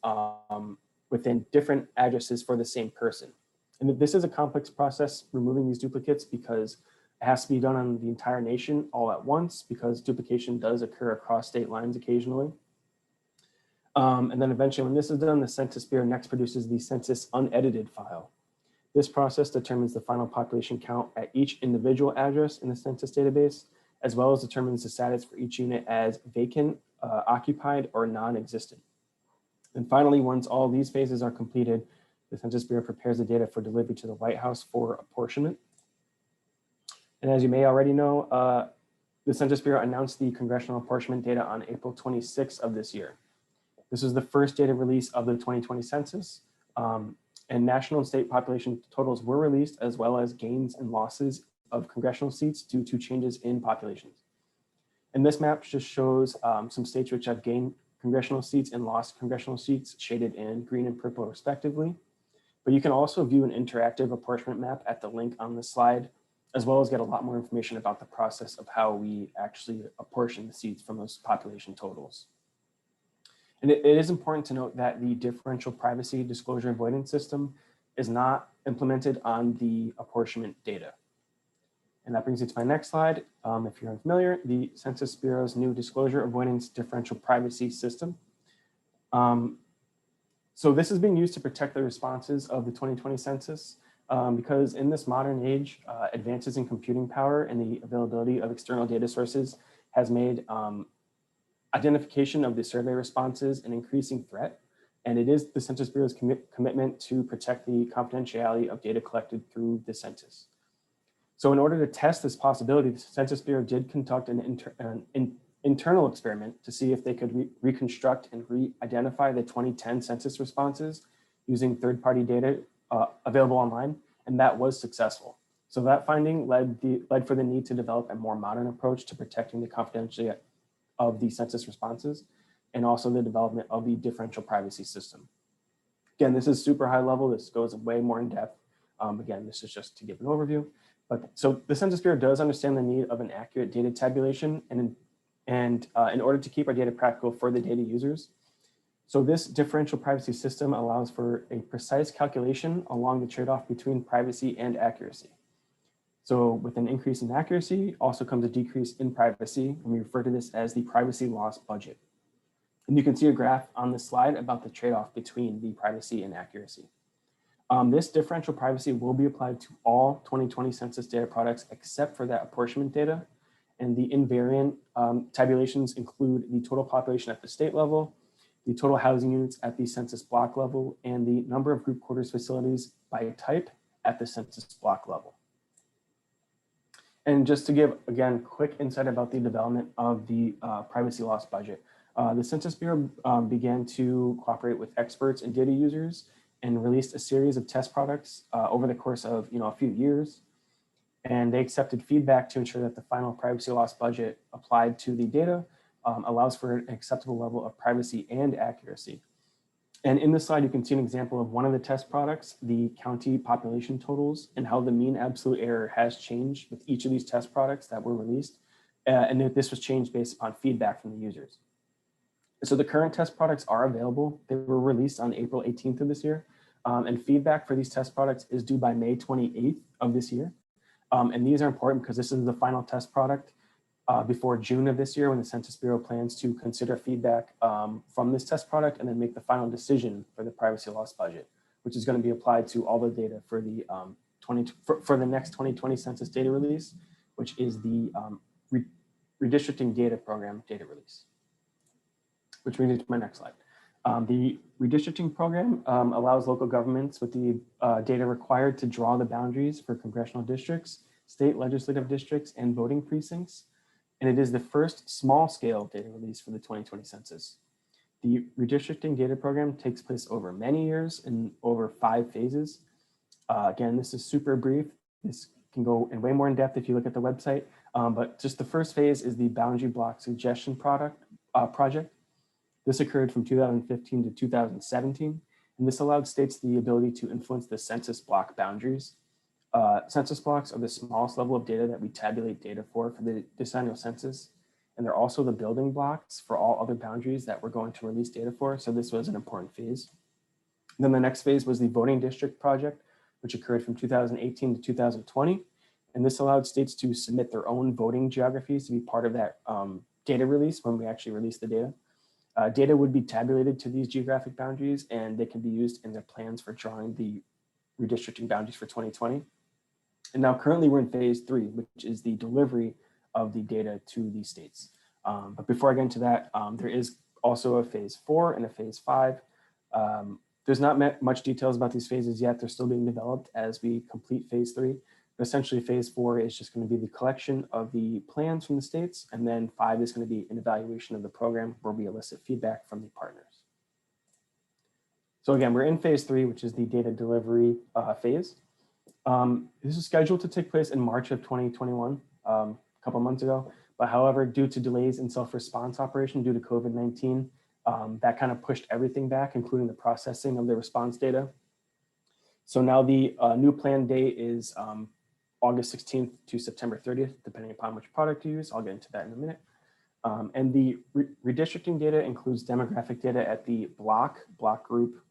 within different addresses for the same person. And this is a complex process, removing these duplicates, because it has to be done on the entire nation all at once, because duplication does occur across state lines occasionally. And then eventually when this is done, the Census Bureau next produces the census unedited file. This process determines the final population count at each individual address in the census database, as well as determines the status for each unit as vacant, occupied, or non-existent. And finally, once all these phases are completed, the Census Bureau prepares the data for delivery to the White House for apportionment. And as you may already know, the Census Bureau announced the congressional apportionment data on April 26th of this year. This is the first data release of the 2020 census, and national and state population totals were released, as well as gains and losses of congressional seats due to changes in populations. And this map just shows some states which have gained congressional seats and lost congressional seats, shaded in green and purple respectively. But you can also view an interactive apportionment map at the link on the slide, as well as get a lot more information about the process of how we actually apportion the seats from those population totals. And it is important to note that the differential privacy disclosure avoidance system is not implemented on the apportionment data. And that brings me to my next slide. If you're unfamiliar, the Census Bureau's new disclosure avoidance differential privacy system. So this is being used to protect the responses of the 2020 census, because in this modern age, advances in computing power and the availability of external data sources has made identification of the survey responses an increasing threat. And it is the Census Bureau's commitment to protect the confidentiality of data collected through the census. So in order to test this possibility, the Census Bureau did conduct an internal experiment to see if they could reconstruct and re-identify the 2010 census responses using third-party data available online, and that was successful. So that finding led for the need to develop a more modern approach to protecting the confidentiality of the census responses. and also the development of the differential privacy system. Again, this is super high level. This goes way more in depth. Again, this is just to give an overview. But so the Census Bureau does understand the need of an accurate data tabulation and in order to keep our data practical for the data users. So this differential privacy system allows for a precise calculation along the trade-off between privacy and accuracy. So with an increase in accuracy also comes a decrease in privacy, and we refer to this as the privacy loss budget. And you can see a graph on this slide about the trade-off between the privacy and accuracy. This differential privacy will be applied to all 2020 census data products except for that apportionment data. And the invariant tabulations include the total population at the state level, the total housing units at the census block level, and the number of group quarters facilities by type at the census block level. And just to give, again, quick insight about the development of the privacy loss budget. The Census Bureau began to cooperate with experts and data users and released a series of test products over the course of a few years. And they accepted feedback to ensure that the final privacy loss budget applied to the data allows for an acceptable level of privacy and accuracy. And in this slide, you can see an example of one of the test products, the county population totals, and how the mean absolute error has changed with each of these test products that were released. And this was changed based upon feedback from the users. So the current test products are available. They were released on April 18th of this year. And feedback for these test products is due by May 28th of this year. And these are important because this is the final test product before June of this year, when the Census Bureau plans to consider feedback from this test product and then make the final decision for the privacy loss budget, which is going to be applied to all the data for the for the next 2020 census data release, which is the redistricting data program data release. Which brings me to my next slide. The redistricting program allows local governments with the data required to draw the boundaries for congressional districts, state legislative districts, and voting precincts. And it is the first small-scale data release for the 2020 census. The redistricting data program takes place over many years and over 5 phases. Again, this is super brief. This can go in way more in depth if you look at the website. But just the first phase is the boundary block suggestion project. This occurred from 2015 to 2017, and this allowed states the ability to influence the census block boundaries. Census blocks are the smallest level of data that we tabulate data for the decennial census, and they're also the building blocks for all other boundaries that we're going to release data for, so this was an important phase. And then the next phase was the voting district project, which occurred from 2018 to 2020, and this allowed states to submit their own voting geographies to be part of that data release when we actually release the data. Data would be tabulated to these geographic boundaries, and they can be used in their plans for drawing the redistricting boundaries for 2020. And now currently we're in phase 3, which is the delivery of the data to the states. But before I get into that, there is also a phase 4 and a phase 5. There's not much details about these phases yet. They're still being developed as we complete phase 3. But essentially phase 4 is just going to be the collection of the plans from the states. And then 5 is going to be an evaluation of the program where we elicit feedback from the partners. So again, we're in phase 3, which is the data delivery phase. This is scheduled to take place in March of 2021, a couple months ago. But however, due to delays in self-response operation due to COVID-19, that kind of pushed everything back, including the processing of the response data. So now the new planned date is August 16th to September 30th, depending upon which product you use. I'll get into that in a minute. And the redistricting data includes demographic data at the block group,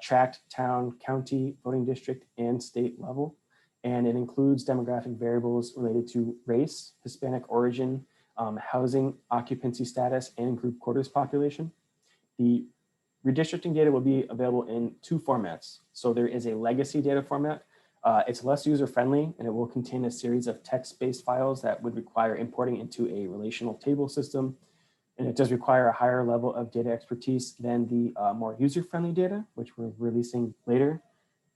tract, town, county, voting district, and state level. And it includes demographic variables related to race, Hispanic origin, housing, occupancy status, and group quarters population. The redistricting data will be available in 2 formats. So there is a legacy data format. It's less user-friendly, and it will contain a series of text-based files that would require importing into a relational table system. And it does require a higher level of data expertise than the more user-friendly data, which we're releasing later.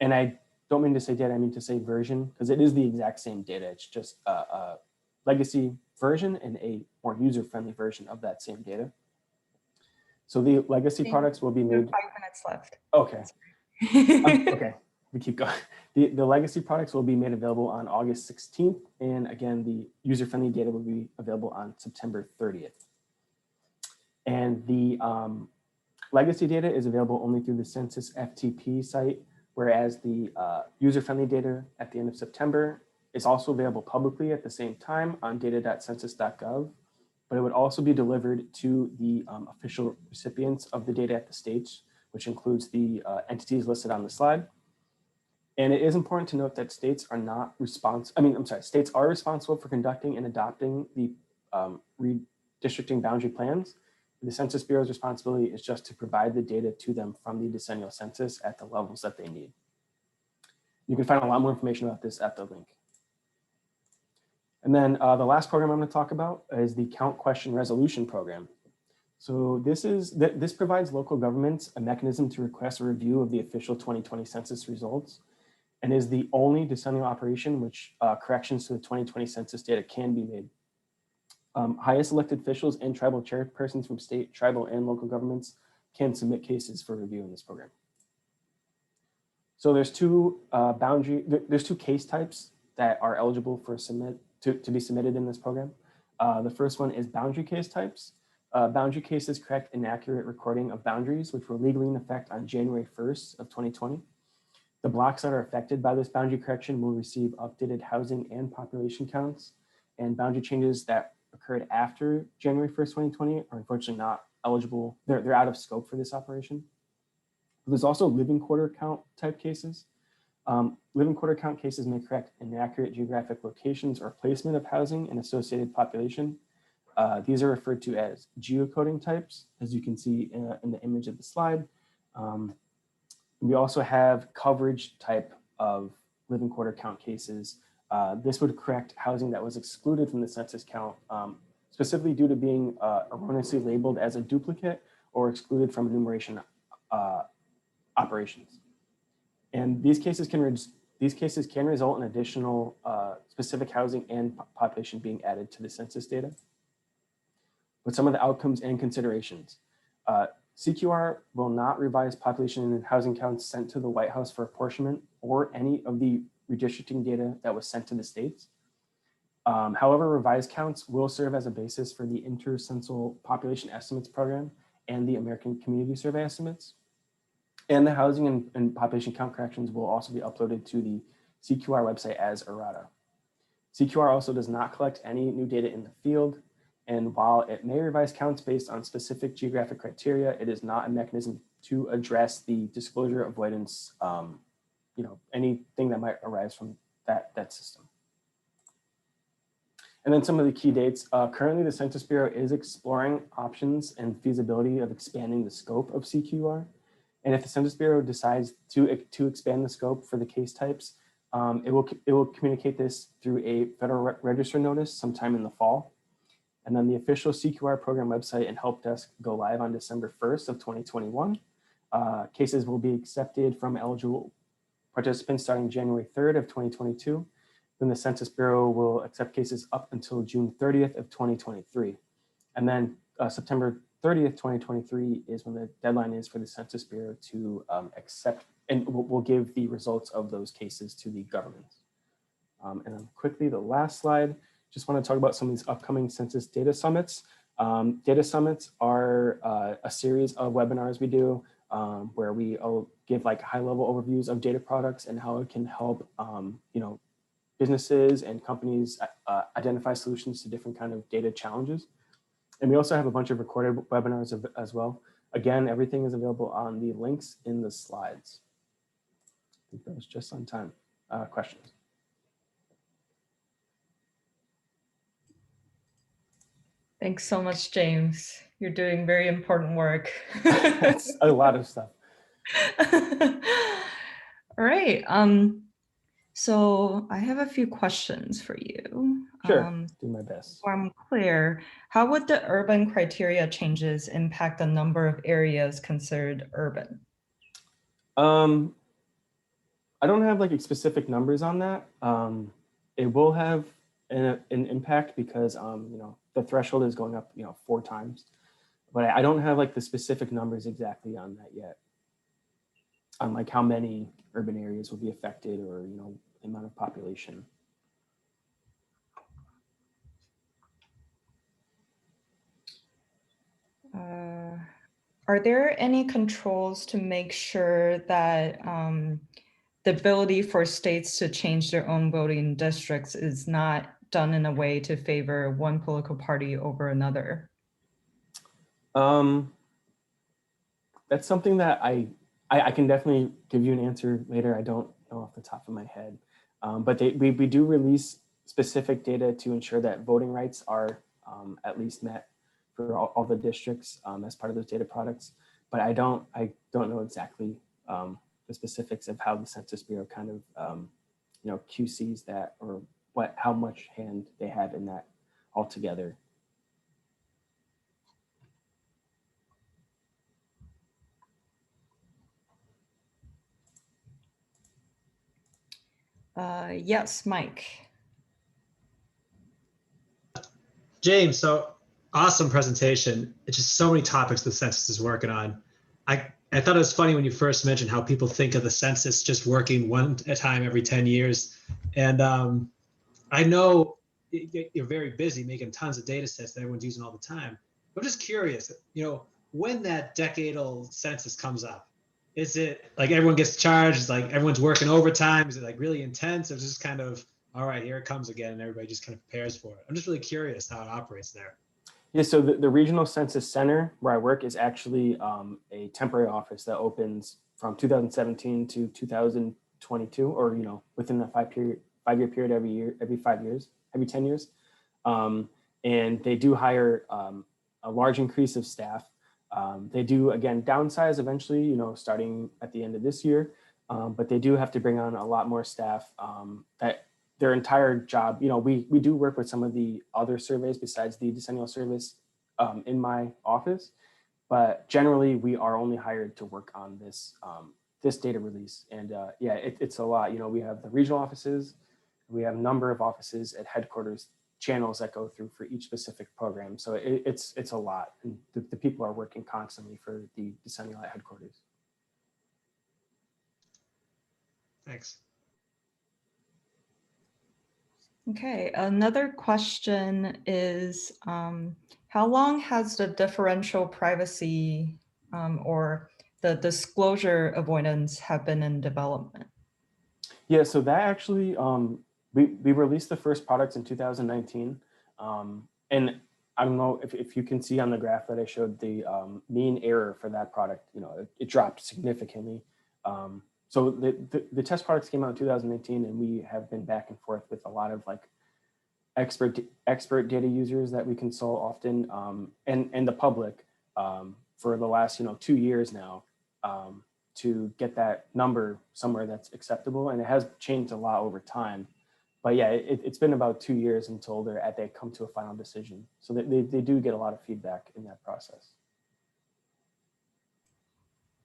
And I don't mean to say data, I mean to say version, because it is the exact same data. It's just a legacy version and a more user-friendly version of that same data. So the legacy products will be made. 5 minutes left. Okay. Okay, we keep going. The legacy products will be made available on August 16th. And again, the user-friendly data will be available on September 30th. And the legacy data is available only through the Census FTP site, whereas the user-friendly data at the end of September is also available publicly at the same time on data.census.gov, but it would also be delivered to the official recipients of the data at the states, which includes the entities listed on the slide. And it is important to note that states are not states are responsible for conducting and adopting the redistricting boundary plans. The Census Bureau's responsibility is just to provide the data to them from the decennial census at the levels that they need. You can find a lot more information about this at the link. And then the last program I'm going to talk about is the Count Question Resolution Program. So this provides local governments a mechanism to request a review of the official 2020 census results, and is the only decennial operation which corrections to the 2020 census data can be made. Highest elected officials and tribal chairpersons from state, tribal, and local governments can submit cases for review in this program. So there's two case types that are eligible for to be submitted in this program. The first one is boundary case types. Boundary cases correct inaccurate recording of boundaries, which were legally in effect on January 1st of 2020. The blocks that are affected by this boundary correction will receive updated housing and population counts, and boundary changes that occurred after January 1st, 2020 are unfortunately not eligible. They're out of scope for this operation. There's also living quarter count type cases. Living quarter count cases may correct inaccurate geographic locations or placement of housing and associated population. These are referred to as geocoding types, as you can see in the image of the slide. We also have coverage type of living quarter count cases. This would correct housing that was excluded from the census count, specifically due to being erroneously labeled as a duplicate or excluded from enumeration operations. And these cases can result in additional specific housing and population being added to the census data. But some of the outcomes and considerations. CQR will not revise population and housing counts sent to the White House for apportionment or any of the redistricting data that was sent to the states. However, revised counts will serve as a basis for the Intercensal Population Estimates Program and the American Community Survey Estimates. And the housing and population count corrections will also be uploaded to the CQR website as errata. CQR also does not collect any new data in the field. And while it may revise counts based on specific geographic criteria, it is not a mechanism to address the disclosure avoidance, anything that might arise from that system. And then some of the key dates. Currently, the Census Bureau is exploring options and feasibility of expanding the scope of CQR. And if the Census Bureau decides to expand the scope for the case types, it will communicate this through a Federal Register notice sometime in the fall. And then the official CQR program website and help desk go live on December 1st of 2021. Cases will be accepted from eligible participants starting January 3rd of 2022. Then the Census Bureau will accept cases up until June 30th of 2023. And then September 30th, 2023 is when the deadline is for the Census Bureau to accept, and we'll give the results of those cases to the governments. And then quickly, the last slide. Just want to talk about some of these upcoming census data summits. Data summits are a series of webinars we do where we'll give like high-level overviews of data products and how it can help businesses and companies identify solutions to different kind of data challenges. And we also have a bunch of recorded webinars as well. Again, everything is available on the links in the slides. I think that was just on time. Questions? Thanks so much, James. You're doing very important work. A lot of stuff. All right. So I have a few questions for you. Sure, do my best. So I'm clear, how would the urban criteria changes impact the number of areas considered urban? I don't have like specific numbers on that. It will have an impact because the threshold is going up 4 times, but I don't have like the specific numbers exactly on that yet, on like how many urban areas will be affected or the amount of population. Are there any controls to make sure that the ability for states to change their own voting districts is not done in a way to favor one political party over another? That's something that I can definitely give you an answer later. I don't know off the top of my head. But we do release specific data to ensure that voting rights are at least met for all the districts as part of those data products. But I don't know exactly the specifics of how the Census Bureau kind of QCs that, or how much hand they have in that altogether. Yes, Mike. James, so awesome presentation. It's just so many topics the census is working on. I thought it was funny when you first mentioned how people think of the census just working one at a time every 10 years. And I know you're very busy making tons of data sets that everyone's using all the time. I'm just curious, when that decadal census comes up, is it like everyone gets charged? It's like everyone's working overtime? Is it like really intense? Or is it just kind of, all right, here it comes again, and everybody just kind of prepares for it? I'm just really curious how it operates there. Yeah, so the Regional Census Center where I work is actually a temporary office that opens from 2017 to 2022, or within the 5-year period every 5 years, every 10 years. And they do hire a large increase of staff. They do, again, downsize eventually, starting at the end of this year, but they do have to bring on a lot more staff that their entire job, we do work with some of the other surveys besides the decennial service in my office, but generally we are only hired to work on this this data release. And yeah, it's a lot. We have the regional offices, we have a number of offices at headquarters, channels that go through for each specific program. So it's a lot, and the people are working constantly for the decennial at headquarters. Thanks. Okay, another question is, how long has the differential privacy or the disclosure avoidance have been in development? Yeah, so that actually, we released the first products in 2019. And I don't know if you can see on the graph that I showed the mean error for that product, it dropped significantly. So the test products came out in 2018, and we have been back and forth with a lot of like expert data users that we consult often, and the public for the last 2 years now, to get that number somewhere that's acceptable. And it has changed a lot over time. But yeah, it's been about 2 years until they come to a final decision. So they do get a lot of feedback in that process.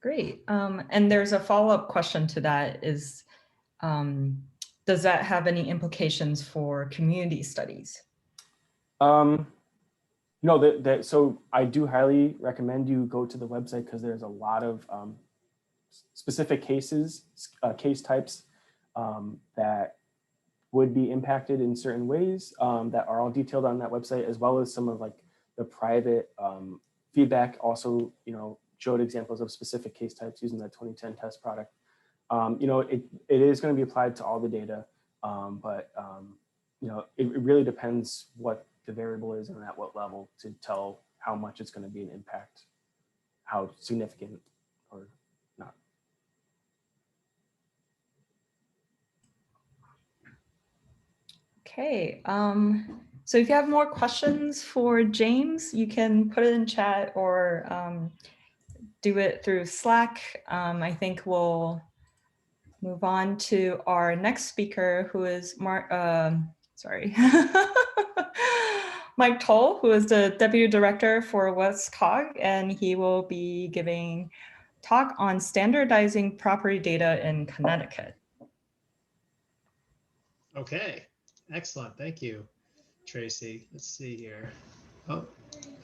Great. And there's a follow-up question to that is, does that have any implications for community studies? No, so I do highly recommend you go to the website, because there's a lot of specific case types that would be impacted in certain ways that are all detailed on that website, as well as some of like the private feedback also, showed examples of specific case types using that 2010 test product. It is going to be applied to all the data, but it really depends what the variable is and at what level to tell how much it's going to be an impact, how significant or not. Okay. So if you have more questions for James, you can put it in chat or do it through Slack. I think we'll move on to our next speaker, who is Mike Toll, who is the Deputy Director for WestCog, and he will be giving talk on standardizing property data in Connecticut. Okay, excellent. Thank you, Tracy. Let's see here. Oh,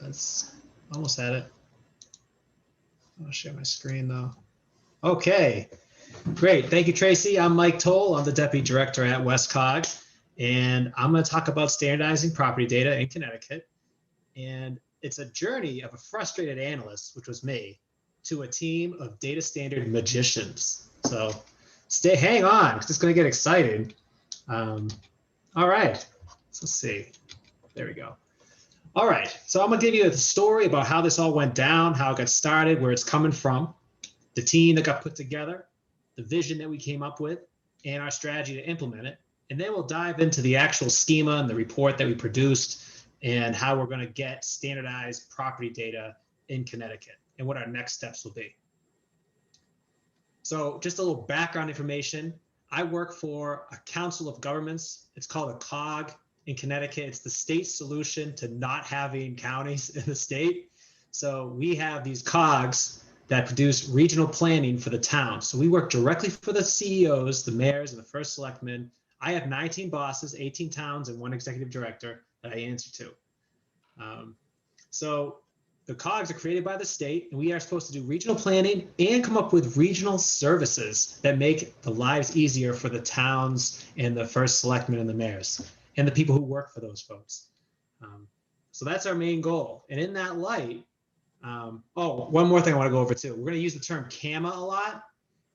that's almost at it. I'll share my screen though. Okay, great. Thank you, Tracy. I'm Mike Toll. I'm the Deputy Director at WestCog, and I'm going to talk about standardizing property data in Connecticut. And it's a journey of a frustrated analyst, which was me, to a team of data standard magicians. So hang on, because it's going to get exciting. All right, so let's see. There we go. All right, so I'm going to give you the story about how this all went down, how it got started, where it's coming from, the team that got put together, the vision that we came up with, and our strategy to implement it. And then we'll dive into the actual schema and the report that we produced and how we're going to get standardized property data in Connecticut and what our next steps will be. So just a little background information. I work for a council of governments. It's called a COG in Connecticut. It's the state solution to not having counties in the state. So we have these COGs that produce regional planning for the town. So we work directly for the CEOs, the mayors, and the first selectmen. I have 19 bosses, 18 towns, and 1 executive director that I answer to. So the COGs are created by the state, and we are supposed to do regional planning and come up with regional services that make the lives easier for the towns and the first selectmen and the mayors and the people who work for those folks. So that's our main goal. And in that light, one more thing I want to go over too. We're going to use the term CAMA a lot.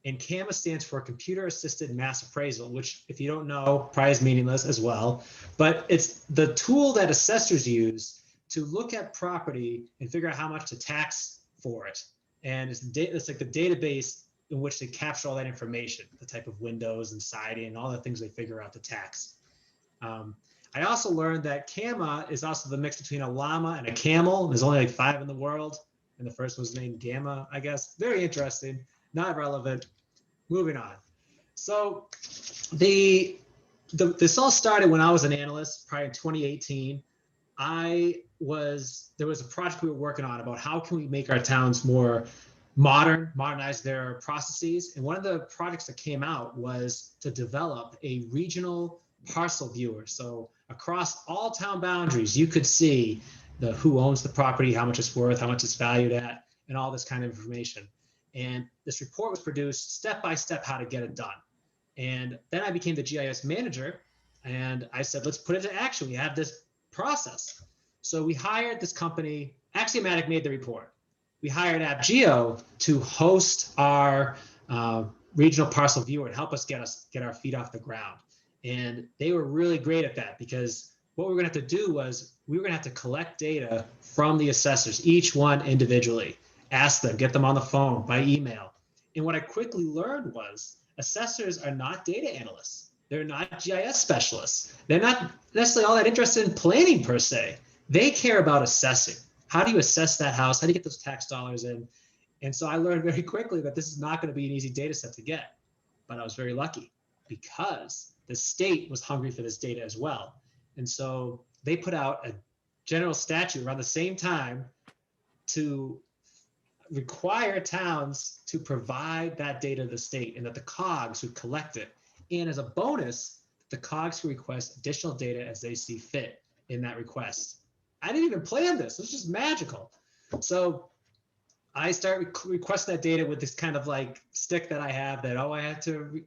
And CAMA stands for Computer Assisted Mass Appraisal, which, if you don't know, probably is meaningless as well. But it's the tool that assessors use to look at property and figure out how much to tax for it. And it's like the database in which they capture all that information, the type of windows and siding and all the things they figure out to tax. I also learned that CAMA is also the mix between a llama and a camel. There's only like 5 in the world, and the first was named Gamma, I guess. Very interesting, not relevant. Moving on. So this all started when I was an analyst, probably in 2018. There was a project we were working on about how can we make our towns more modernize their processes. And one of the projects that came out was to develop a regional parcel viewer. So across all town boundaries, you could see who owns the property, how much it's worth, how much it's valued at, and all this kind of information. And this report was produced step by step how to get it done. And then I became the GIS manager, and I said, let's put it into action. We have this process. So we hired this company. Axiomatic made the report. We hired AppGeo to host our regional parcel viewer and help us get our feet off the ground. And they were really great at that, because what we were going to have to do was we were going to have to collect data from the assessors, each one individually, ask them, get them on the phone, by email. And what I quickly learned was assessors are not data analysts. They're not GIS specialists. They're not necessarily all that interested in planning per se. They care about assessing. How do you assess that house? How do you get those tax dollars in? And so I learned very quickly that this is not going to be an easy data set to get. But I was very lucky because the state was hungry for this data as well. And so they put out a general statute around the same time to require towns to provide that data to the state, and that the COGs would collect it. And as a bonus, the COGs would request additional data as they see fit in that request. I didn't even plan this. It was just magical. So I start requesting that data with this kind of like stick that I have that, I have to,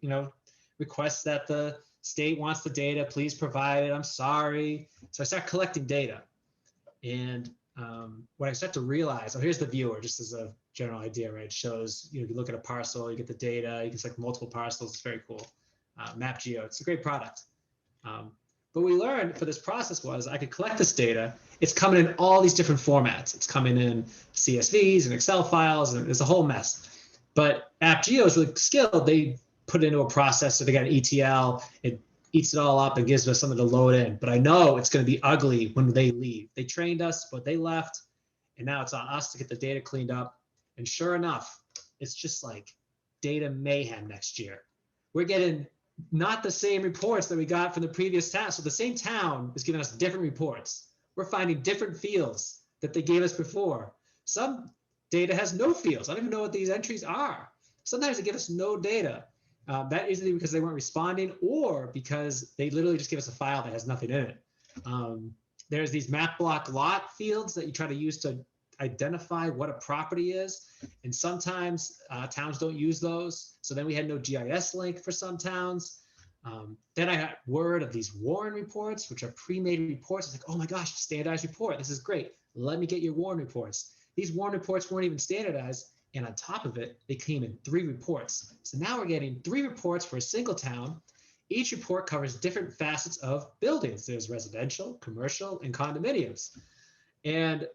request that the state wants the data, please provide it, I'm sorry. So I start collecting data. And when I start to realize, here's the viewer, just as a general idea, right? It shows, you look at a parcel, you get the data, you can select multiple parcels. It's very cool. MapGeo, it's a great product. But we learned for this process was I could collect this data. It's coming in all these different formats. It's coming in CSVs and Excel files, and it's a whole mess. But AppGeo is really skilled. They put it into a processor. They got an ETL. It eats it all up and gives us something to load in. But I know it's going to be ugly when they leave. They trained us, but they left. And now it's on us to get the data cleaned up. And sure enough, it's just like data mayhem next year. We're getting not the same reports that we got from the previous town. So the same town is giving us different reports. We're finding different fields that they gave us before. Some data has no fields. I don't even know what these entries are. Sometimes they give us no data. That is either because they weren't responding or because they literally just give us a file that has nothing in it. There's these map block lot fields that you try to use to identify what a property is. And sometimes towns don't use those. So then we had no GIS link for some towns. Then I got word of these Warren reports, which are pre-made reports. It's like, oh my gosh, standardized report. This is great. Let me get your Warren reports. These Warren reports weren't even standardized. And on top of it, they came in 3 reports. So now we're getting 3 reports for a single town. Each report covers different facets of buildings. There's residential, commercial, and condominiums. And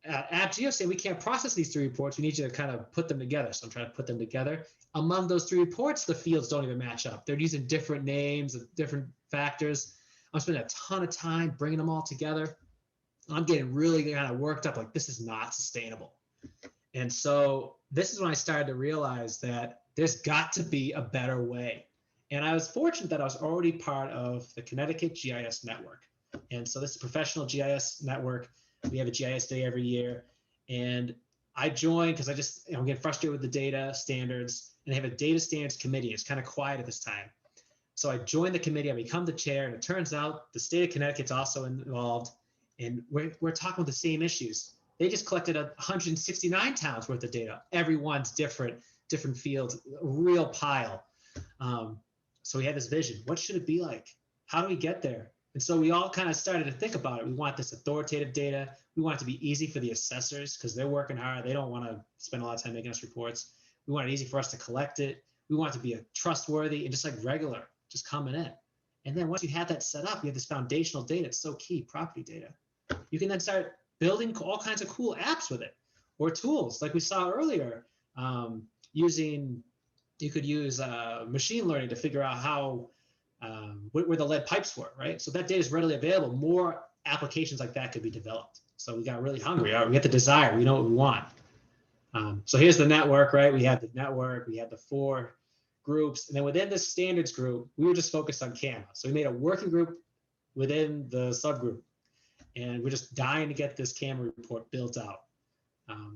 at GeoState, we can't process these 3 reports. We need you to kind of put them together. So I'm trying to put them together. Among those 3 reports, the fields don't even match up. They're using different names, different factors. I'm spending a ton of time bringing them all together. I'm getting really kind of worked up, like this is not sustainable. And so this is when I started to realize that there's got to be a better way. And I was fortunate that I was already part of the Connecticut GIS network. And so this is a professional GIS network. We have a GIS day every year. And I joined because I'm getting frustrated with the data standards, and they have a data standards committee. It's kind of quiet at this time. So I joined the committee, I become the chair, and it turns out the state of Connecticut's also involved, and we're talking about the same issues. They just collected 169 towns worth of data. Everyone's different fields, a real pile. So we had this vision. What should it be like? How do we get there? And so we all kind of started to think about it. We want this authoritative data. We want it to be easy for the assessors because they're working hard. They don't want to spend a lot of time making us reports. We want it easy for us to collect it. We want it to be a trustworthy and just like regular, just coming in. And then once you have that set up, you have this foundational data. It's so key, property data. You can then start building all kinds of cool apps with it or tools like we saw earlier. You could use machine learning to figure out how where the lead pipes were, right? So that data is readily available. More applications like that could be developed. So we got really hungry. We get the desire. We know what we want. So here's the network, right? We had the network. We had the 4 groups. And then within this standards group, we were just focused on CAMA. So we made a working group within the subgroup. And we're just dying to get this CAMA report built out.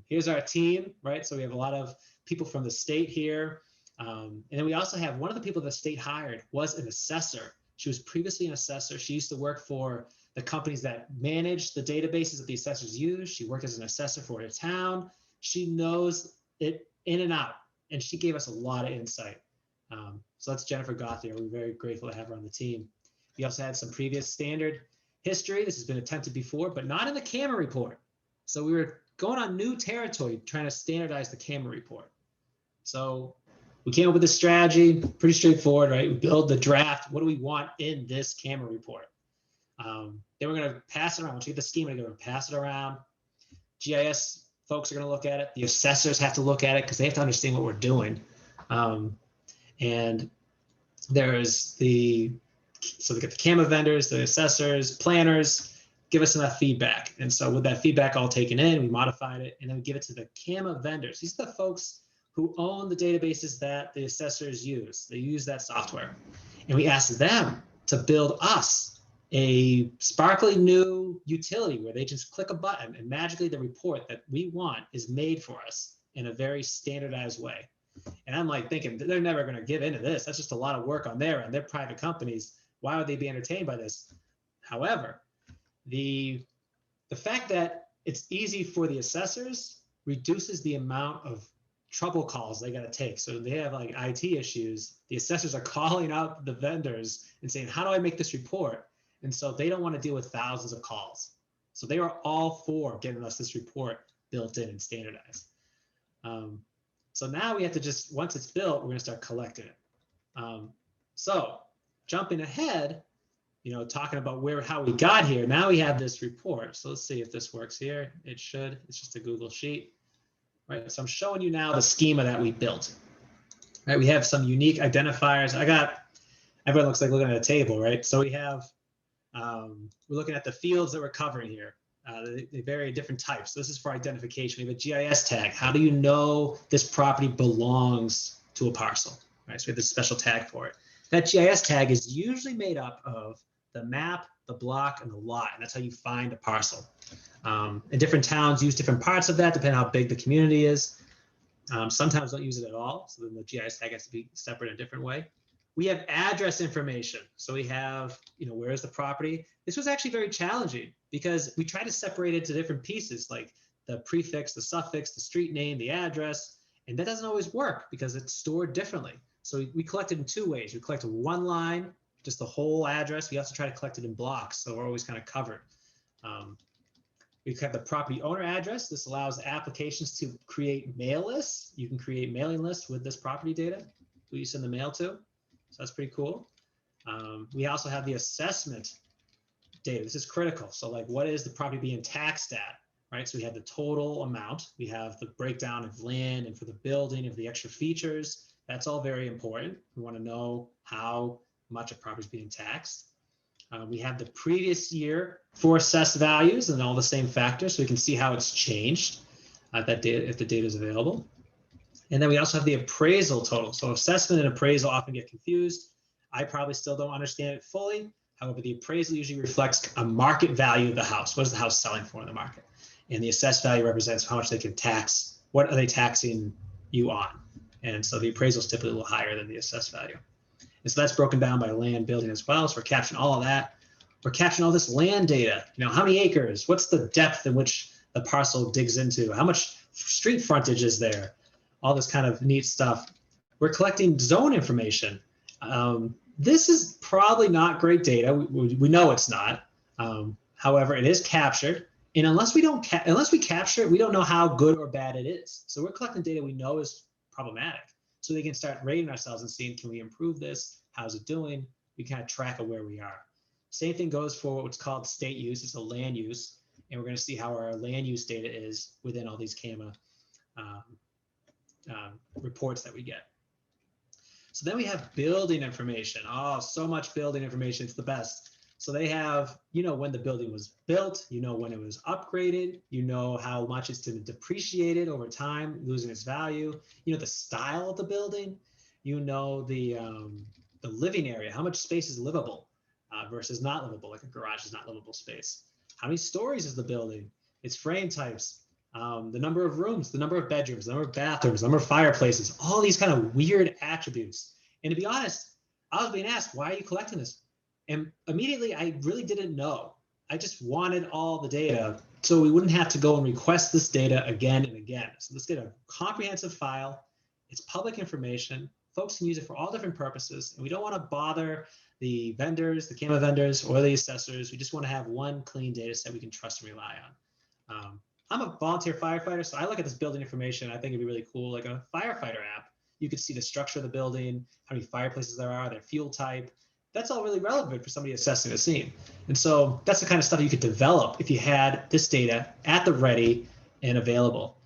Here's our team, right? So we have a lot of people from the state here. And then we also have one of the people the state hired was an assessor. She was previously an assessor. She used to work for the companies that manage the databases that the assessors use. She worked as an assessor for a town. She knows it in and out, and she gave us a lot of insight. So that's Jennifer Gauthier. We're very grateful to have her on the team. We also had some previous standard history. This has been attempted before, but not in the CAMA report. So we were going on new territory trying to standardize the CAMA report. So we came up with a strategy, pretty straightforward, right? We build the draft. What do we want in this CAMA report? Then we're going to pass it around. Once you get the schema, we're going to pass it around. GIS folks are going to look at it. The assessors have to look at it because they have to understand what we're doing. And there's so we get the CAMA vendors, the assessors, planners, give us enough feedback. And so with that feedback all taken in, we modified it, and then we give it to the CAMA vendors. These are the folks who own the databases that the assessors use. They use that software. And we ask them to build us a sparkly new utility where they just click a button and magically the report that we want is made for us in a very standardized way. And I'm like thinking, they're never going to give into this. That's just a lot of work on their end. They're private companies. Why would they be entertained by this? However, the fact that it's easy for the assessors reduces the amount of trouble calls they got to take. So they have like IT issues. The assessors are calling out the vendors and saying, how do I make this report? And so they don't want to deal with thousands of calls. So they are all for getting us this report built in and standardized. So now we have to once it's built, we're going to start collecting it. So jumping ahead, talking about how we got here. Now we have this report. So let's see if this works here. It should. It's just a Google sheet. Right, so I'm showing you now the schema that we built. Right, we have some unique identifiers. Everyone looks like looking at a table, right? So we have, we're looking at the fields that we're covering here. They vary in different types. So this is for identification. We have a GIS tag. How do you know this property belongs to a parcel? Right, so we have this special tag for it. That GIS tag is usually made up of the map, the block, and the lot, and that's how you find a parcel. And different towns use different parts of that, depending on how big the community is. Sometimes don't use it at all, so then the GIS tag has to be separate in a different way. We have address information. So we have, where is the property? This was actually very challenging because we tried to separate it to different pieces, like the prefix, the suffix, the street name, the address, and that doesn't always work because it's stored differently. So we collect it in 2 ways. We collect one line, just the whole address. We also try to collect it in blocks, so we're always kind of covered. We have the property owner address. This allows applications to create mail lists. You can create mailing lists with this property data who you send the mail to. So that's pretty cool. We also have the assessment data. This is critical. So like, what is the property being taxed at, right? So we have the total amount. We have the breakdown of land and for the building, of the extra features. That's all very important. We want to know how much a property is being taxed. We have the previous year for assessed values and all the same factors, so we can see how it's changed that data, if the data is available. And then we also have the appraisal total. So assessment and appraisal often get confused. I probably still don't understand it fully. However, the appraisal usually reflects a market value of the house. What is the house selling for in the market? And the assessed value represents how much they can tax. What are they taxing you on? And so the appraisal is typically a little higher than the assessed value. And so that's broken down by land, building as well. So we're capturing all of that. We're capturing all this land data. You know, how many acres? What's the depth in which the parcel digs into? How much street frontage is there? All this kind of neat stuff. We're collecting zone information. This is probably not great data. We know it's not. However, it is captured. And unless we capture it, we don't know how good or bad it is. So we're collecting data we know is problematic. So they can start rating ourselves and seeing, can we improve this? How's it doing? We kind of track of where we are. Same thing goes for what's called state use. It's a land use. And we're going to see how our land use data is within all these CAMA reports that we get. So then we have building information. Oh, so much building information. It's the best. So they have, you know, when the building was built, you know, when it was upgraded, you know, how much it's been depreciated over time, losing its value, you know, the style of the building, you know, the living area, how much space is livable versus not livable, like a garage is not livable space. How many stories is the building? Its frame types, the number of rooms, the number of bedrooms, the number of bathrooms, the number of fireplaces, all these kind of weird attributes. And to be honest, I was being asked, why are you collecting this? And immediately, I really didn't know. I just wanted all the data so we wouldn't have to go and request this data again and again. So let's get a comprehensive file. It's public information. Folks can use it for all different purposes. And we don't want to bother the vendors, the CAMA vendors, or the assessors. We just want to have one clean data set we can trust and rely on. I'm a volunteer firefighter, so I look at this building information. I think it'd be really cool, like a firefighter app. You could see the structure of the building, how many fireplaces there are, their fuel type. That's all really relevant for somebody assessing a scene. And so that's the kind of stuff you could develop if you had this data at the ready and available.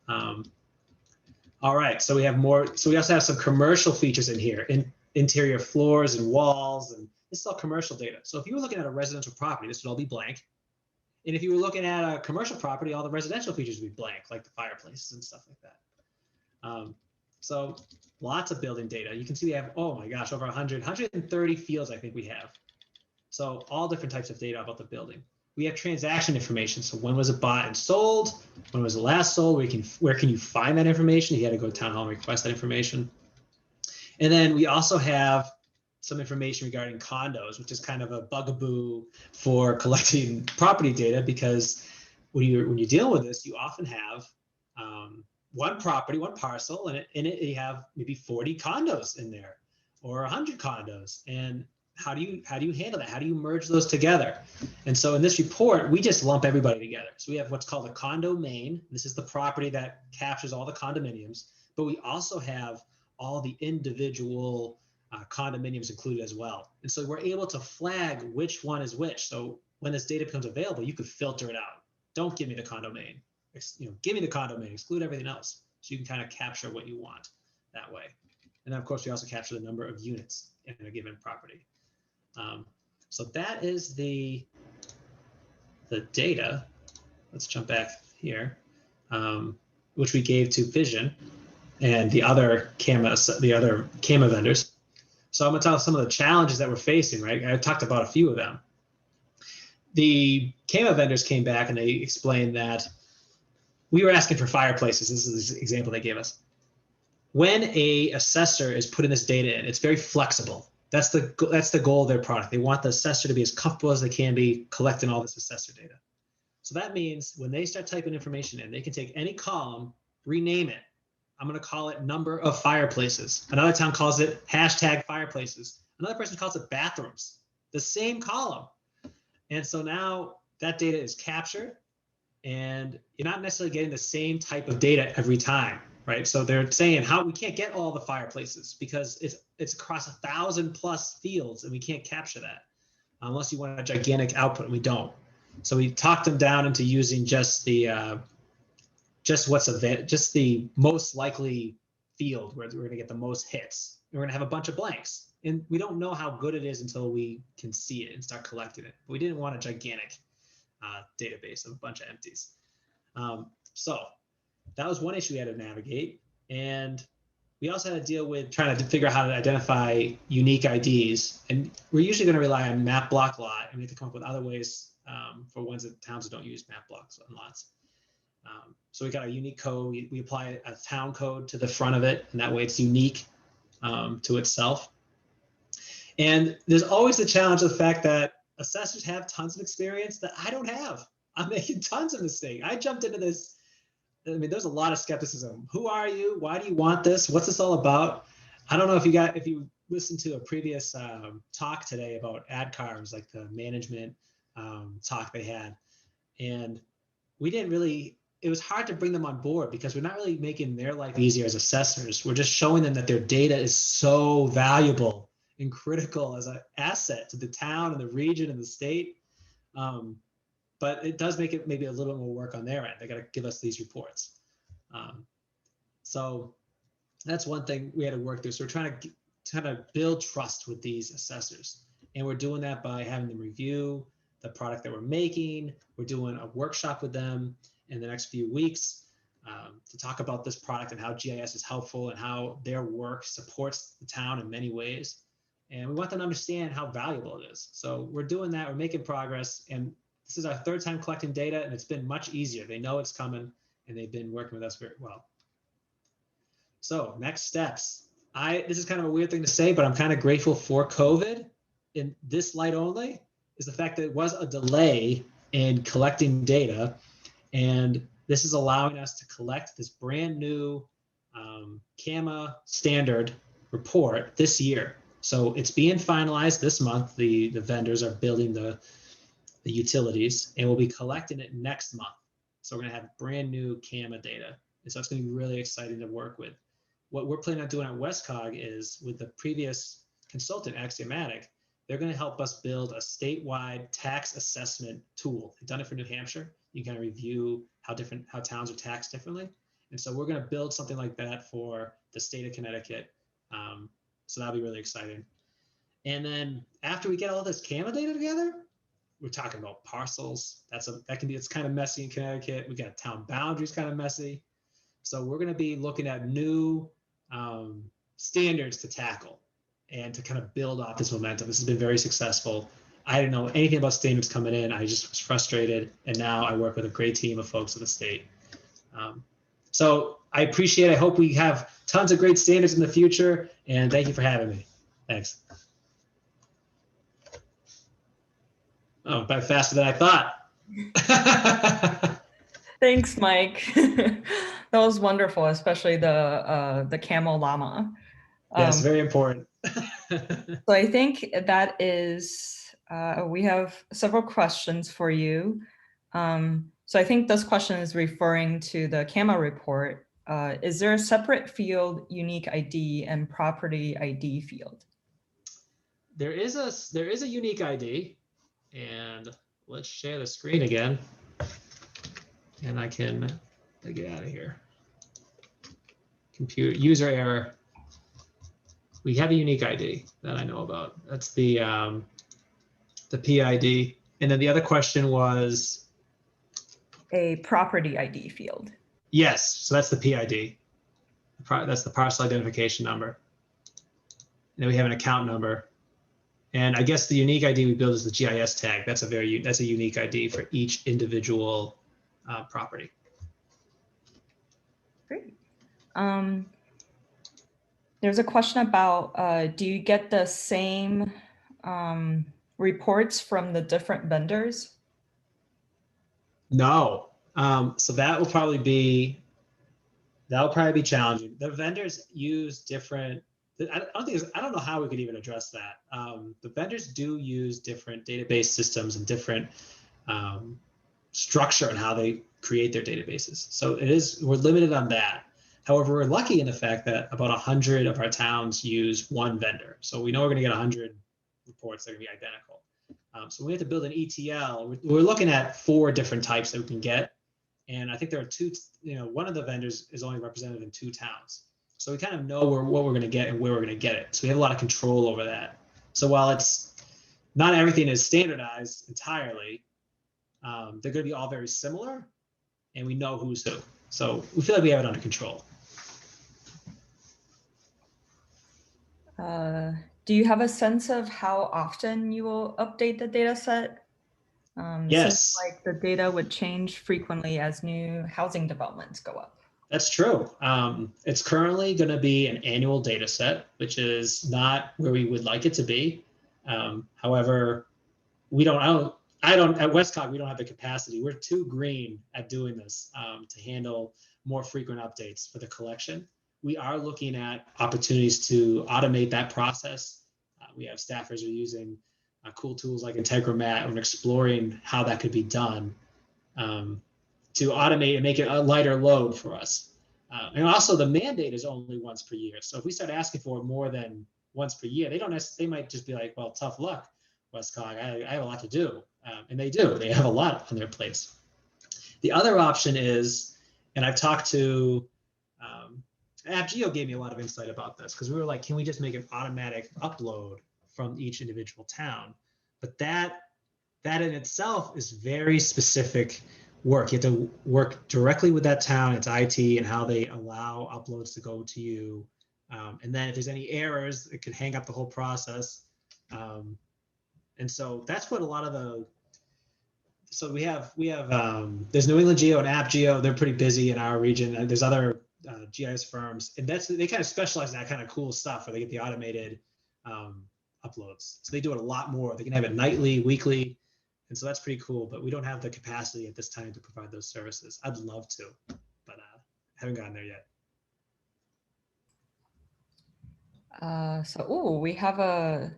All right, so we have more. So we also have some commercial features in here, interior floors and walls, and this is all commercial data. So if you were looking at a residential property, this would all be blank. And if you were looking at a commercial property, all the residential features would be blank, like the fireplaces and stuff like that. So lots of building data. You can see we have, oh my gosh, over 130 fields I think we have. So all different types of data about the building. We have transaction information. So when was it bought and sold? When was it last sold? Where can you find that information? You had to go to town hall and request that information. And then we also have some information regarding condos, which is kind of a bugaboo for collecting property data, because when you deal with this, you often have one property, one parcel, and in it you have maybe 40 condos in there, or 100 condos. And how do you handle that? How do you merge those together? And so in this report, we just lump everybody together. So we have what's called a condo main. This is the property that captures all the condominiums, but we also have all the individual condominiums included as well. And so we're able to flag which one is which. So when this data becomes available, you could filter it out. Don't give me the condo main. Give me the condo main, exclude everything else. So you can kind of capture what you want that way. And then of course, we also capture the number of units in a given property. So that is the data. Let's jump back here, which we gave to Vision and the other CAMA vendors. So I'm gonna tell some of the challenges that we're facing, right? I talked about a few of them. The CAMA vendors came back and they explained that we were asking for fireplaces. This is the example they gave us. When a assessor is putting this data in, it's very flexible. That's the goal of their product. They want the assessor to be as comfortable as they can be collecting all this assessor data. So that means when they start typing information in, they can take any column, rename it. I'm going to call it number of fireplaces. Another town calls it hashtag fireplaces. Another person calls it bathrooms. The same column. And so now that data is captured. and you're not necessarily getting the same type of data every time, right? So they're saying how we can't get all the fireplaces because it's across 1,000+ fields, and we can't capture that unless you want a gigantic output, and we don't. So we talked them down into using just the just the most likely field where we're going to get the most hits. We're going to have a bunch of blanks, and we don't know how good it is until we can see it and start collecting it. But we didn't want a gigantic database of a bunch of empties. So that was one issue we had to navigate. And we also had to deal with trying to figure out how to identify unique IDs. And we're usually going to rely on map block lot, and we have to come up with other ways for ones that towns that don't use map blocks and lots. So we got a unique code. We apply a town code to the front of it, and that way it's unique to itself. And there's always the challenge of the fact that assessors have tons of experience that I don't have. I'm making tons of mistakes. I jumped into this. I mean, there's a lot of skepticism. Who are you? Why do you want this? What's this all about? I don't know if you listened to a previous talk today about AdCarves, like the management talk they had. And we didn't really, it was hard to bring them on board because we're not really making their life easier as assessors. We're just showing them that their data is so valuable and critical as an asset to the town and the region and the state. But it does make it maybe a little more work on their end. They got to give us these reports. So that's one thing we had to work through. So we're trying to build trust with these assessors. And we're doing that by having them review the product that we're making. We're doing a workshop with them in the next few weeks to talk about this product and how GIS is helpful and how their work supports the town in many ways. And we want them to understand how valuable it is. So we're doing that. We're making progress. And this is our third time collecting data, and it's been much easier. They know it's coming, and they've been working with us very well. So next steps. This is kind of a weird thing to say, but I'm kind of grateful for COVID in this light only, is the fact that it was a delay in collecting data. And this is allowing us to collect this brand new CAMA standard report this year. So it's being finalized this month. The vendors are building the utilities, and we'll be collecting it next month. So we're going to have brand new CAMA data. And so it's going to be really exciting to work with. What we're planning on doing at WestCog is, with the previous consultant, Axiomatic, they're going to help us build a statewide tax assessment tool. They've done it for New Hampshire. You can kind of review how towns are taxed differently. And so we're going to build something like that for the state of Connecticut. So that'll be really exciting. And then after we get all this CAMA data together, we're talking about parcels. It's kind of messy in Connecticut. We got town boundaries kind of messy. So we're going to be looking at new standards to tackle and to kind of build off this momentum. This has been very successful. I didn't know anything about standards coming in. I just was frustrated. And now I work with a great team of folks in the state. So I appreciate it. I hope we have tons of great standards in the future. And thank you for having me. Thanks. Oh, but faster than I thought. Thanks, Mike. That was wonderful, especially the camel llama. Yes, very important. So I think that is, we have several questions for you. So I think this question is referring to the CAMA report. Is there a separate field, unique ID, and property ID field? There is a unique ID, and let's share the screen again, and I can get out of here. Computer user error. We have a unique ID that I know about. That's the PID. And then the other question was A property ID field. Yes, so that's the PID. That's the parcel identification number. And then we have an account number. And I guess the unique ID we build is the GIS tag. That's a unique ID for each individual property. Great. There's a question about, do you get the same reports from the different vendors? No. So that will probably be challenging. The vendors use different. I don't know how we could even address that. The vendors do use different database systems and different structure and how they create their databases. So we're limited on that. However, we're lucky in the fact that about 100 of our towns use one vendor. So we know we're going to get 100 reports that are going to be identical. So we have to build an ETL. We're looking at 4 different types that we can get. And I think there are 2, one of the vendors is only represented in 2 towns. So we kind of know what we're going to get and where we're going to get it. So we have a lot of control over that. So while it's not everything is standardized entirely, they're going to be all very similar, and we know who's who. So we feel like we have it under control. Do you have a sense of how often you will update the data set? Yes. Seems like the data would change frequently as new housing developments go up. That's true. It's currently going to be an annual data set, which is not where we would like it to be. However, at Westcott, we don't have the capacity. We're too green at doing this to handle more frequent updates for the collection. We are looking at opportunities to automate that process. We have staffers who are using cool tools like Integromat and exploring how that could be done to automate and make it a lighter load for us. And also the mandate is only once per year. So if we start asking for more than once per year, they might just be like, well, tough luck, Westcott, I have a lot to do. And they do, they have a lot on their plates. The other option is, and I've talked to, AppGeo gave me a lot of insight about this because we were like, can we just make an automatic upload from each individual town? But that in itself is very specific work. You have to work directly with that town, its IT, and how they allow uploads to go to you. And then if there's any errors, it could hang up the whole process. And so that's what a lot of so we have there's New England Geo and AppGeo. They're pretty busy in our region. And there's other GIS firms, and they kind of specialize in that kind of cool stuff where they get the automated uploads. So they do it a lot more. They can have it nightly, weekly. And so that's pretty cool, but we don't have the capacity at this time to provide those services. I'd love to, but haven't gotten there yet. We have a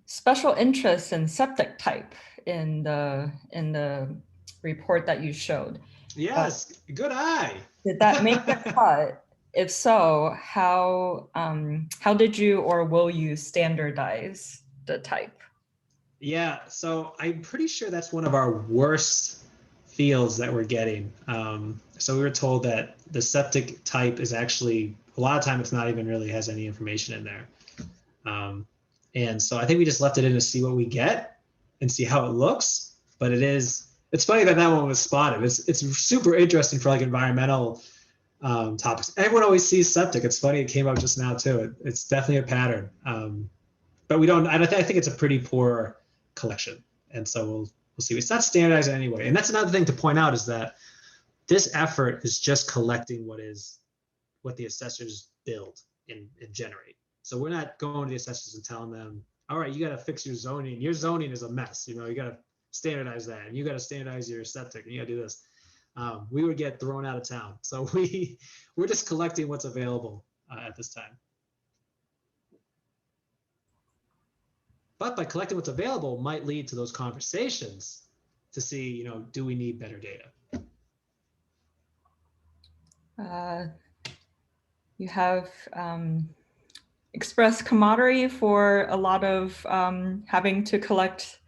special interest in septic type in the report that you showed. Yes, good eye. Did that make the cut? If so, how did you or will you standardize the type? Yeah, so I'm pretty sure that's one of our worst fields that we're getting. So we were told that the septic type is actually, a lot of time it's not even really has any information in there. And so I think we just left it in to see what we get and see how it looks. But it's funny that one was spotted. It's super interesting for like environmental topics. Everyone always sees septic. It's funny, it came up just now too. It's definitely a pattern. But I think it's a pretty poor collection. And so we'll see. It's not standardized anyway. And that's another thing to point out is that this effort is just collecting what the assessors build and generate. So we're not going to the assessors and telling them, all right, you got to fix your zoning. Your zoning is a mess. You got to standardize that, and you got to standardize your septic, and you got to do this. We would get thrown out of town. So we're just collecting what's available at this time. But by collecting what's available might lead to those conversations to see, do we need better data? You have expressed camaraderie for a lot of having to collect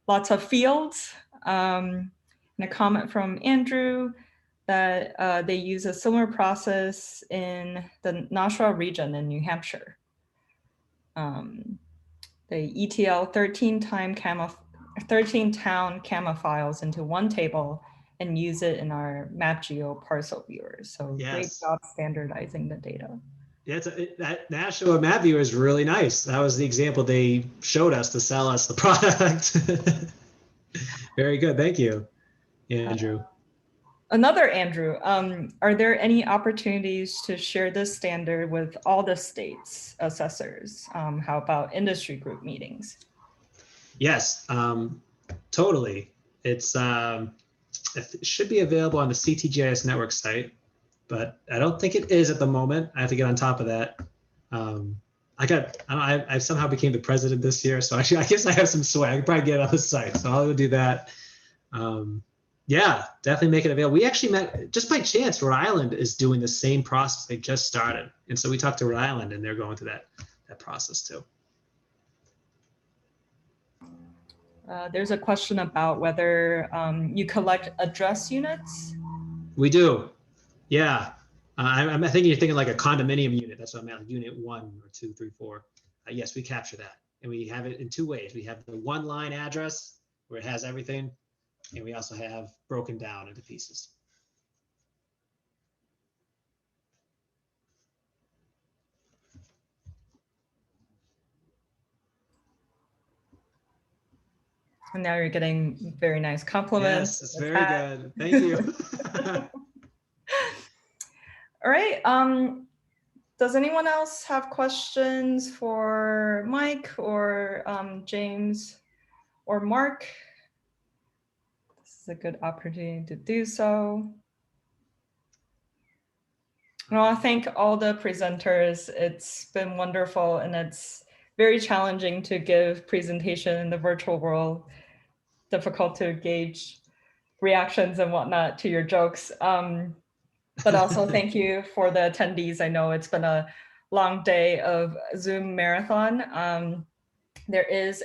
lots of fields. And a comment from Andrew that they use a similar process in the Nashua region in New Hampshire. They ETL 13 town CAMA files into one table and use it in our MapGeo parcel viewers. So yes. Great job standardizing the data. Yeah, that Nashua map viewer is really nice. That was the example they showed us to sell us the product. Very good, thank you, Andrew. Another Andrew, are there any opportunities to share this standard with all the state's assessors? How about industry group meetings? Yes, totally. It should be available on the CTGIS network site, but I don't think it is at the moment. I have to get on top of that. I somehow became the president this year, so I guess I have some sway. I could probably get it on the site, so I'll do that. Yeah, definitely make it available. We actually met just by chance. Rhode Island is doing the same process. They just started. And so we talked to Rhode Island and they're going through that process too. There's a question about whether you collect address units. We do. Yeah. I'm thinking you're thinking like a condominium unit. That's what I meant, like unit 1 or 2, 3, 4. Yes, we capture that. And we have it in 2 ways. We have the one line address where it has everything. And we also have broken down into pieces. And now you're getting very nice compliments. Yes, it's very good. Thank you. All right. Does anyone else have questions for Mike or James or Mark? This is a good opportunity to do so. I want to thank all the presenters. It's been wonderful, and it's very challenging to give presentation in the virtual world. Difficult to gauge reactions and whatnot to your jokes. But also thank you for the attendees. I know it's been a long day of Zoom marathon. There is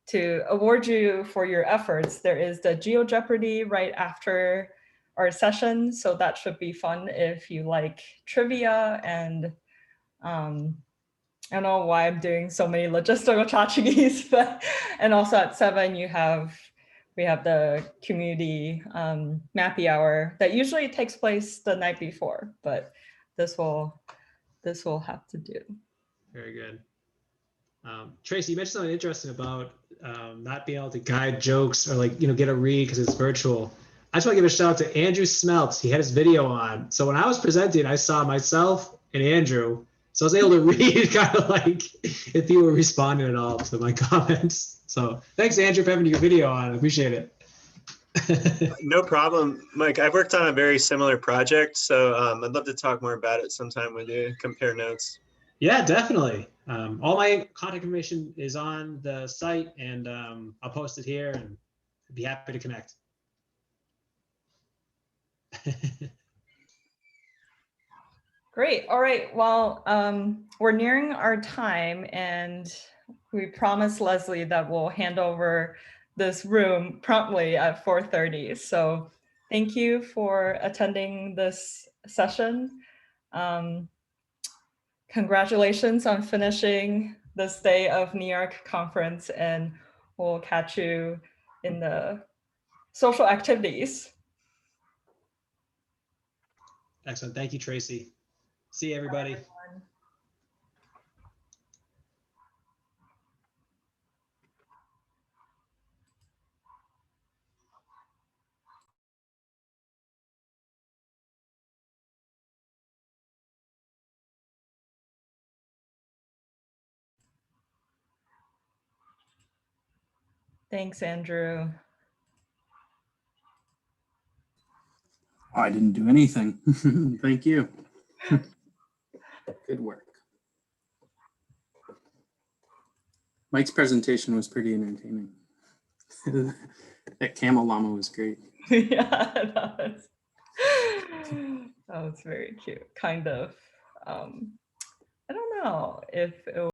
to award you for your efforts, there is the GeoJeopardy right after our session. So that should be fun if you like trivia. And I don't know why I'm doing so many logistical tchotchkes, but and also at 7 we have the community Mappy hour that usually takes place the night before, but this will have to do. Very good. Tracy, you mentioned something interesting about not being able to guide jokes or like, get a read because it's virtual. I just want to give a shout out to Andrew Smelts. He had his video on. So when I was presenting, I saw myself and Andrew. So I was able to read kind of like if people were responding at all to my comments. So thanks, Andrew, for having your video on. I appreciate it. No problem, Mike. I've worked on a very similar project, so I'd love to talk more about it sometime with you, compare notes. Yeah, definitely. All my contact information is on the site, and I'll post it here, and I'd be happy to connect. Great. All right. Well, we're nearing our time, and we promised Leslie that we'll hand over this room promptly at 4:30. So thank you for attending this session. Congratulations on finishing this day of NEARC conference, and we'll catch you in the social activities. Excellent. Thank you, Tracy. See you, everybody. Thanks, Andrew. Oh, I didn't do anything. Thank you. Good work. Mike's presentation was pretty entertaining. That camel llama was great. Yeah, that was very cute. Kind of. I don't know if it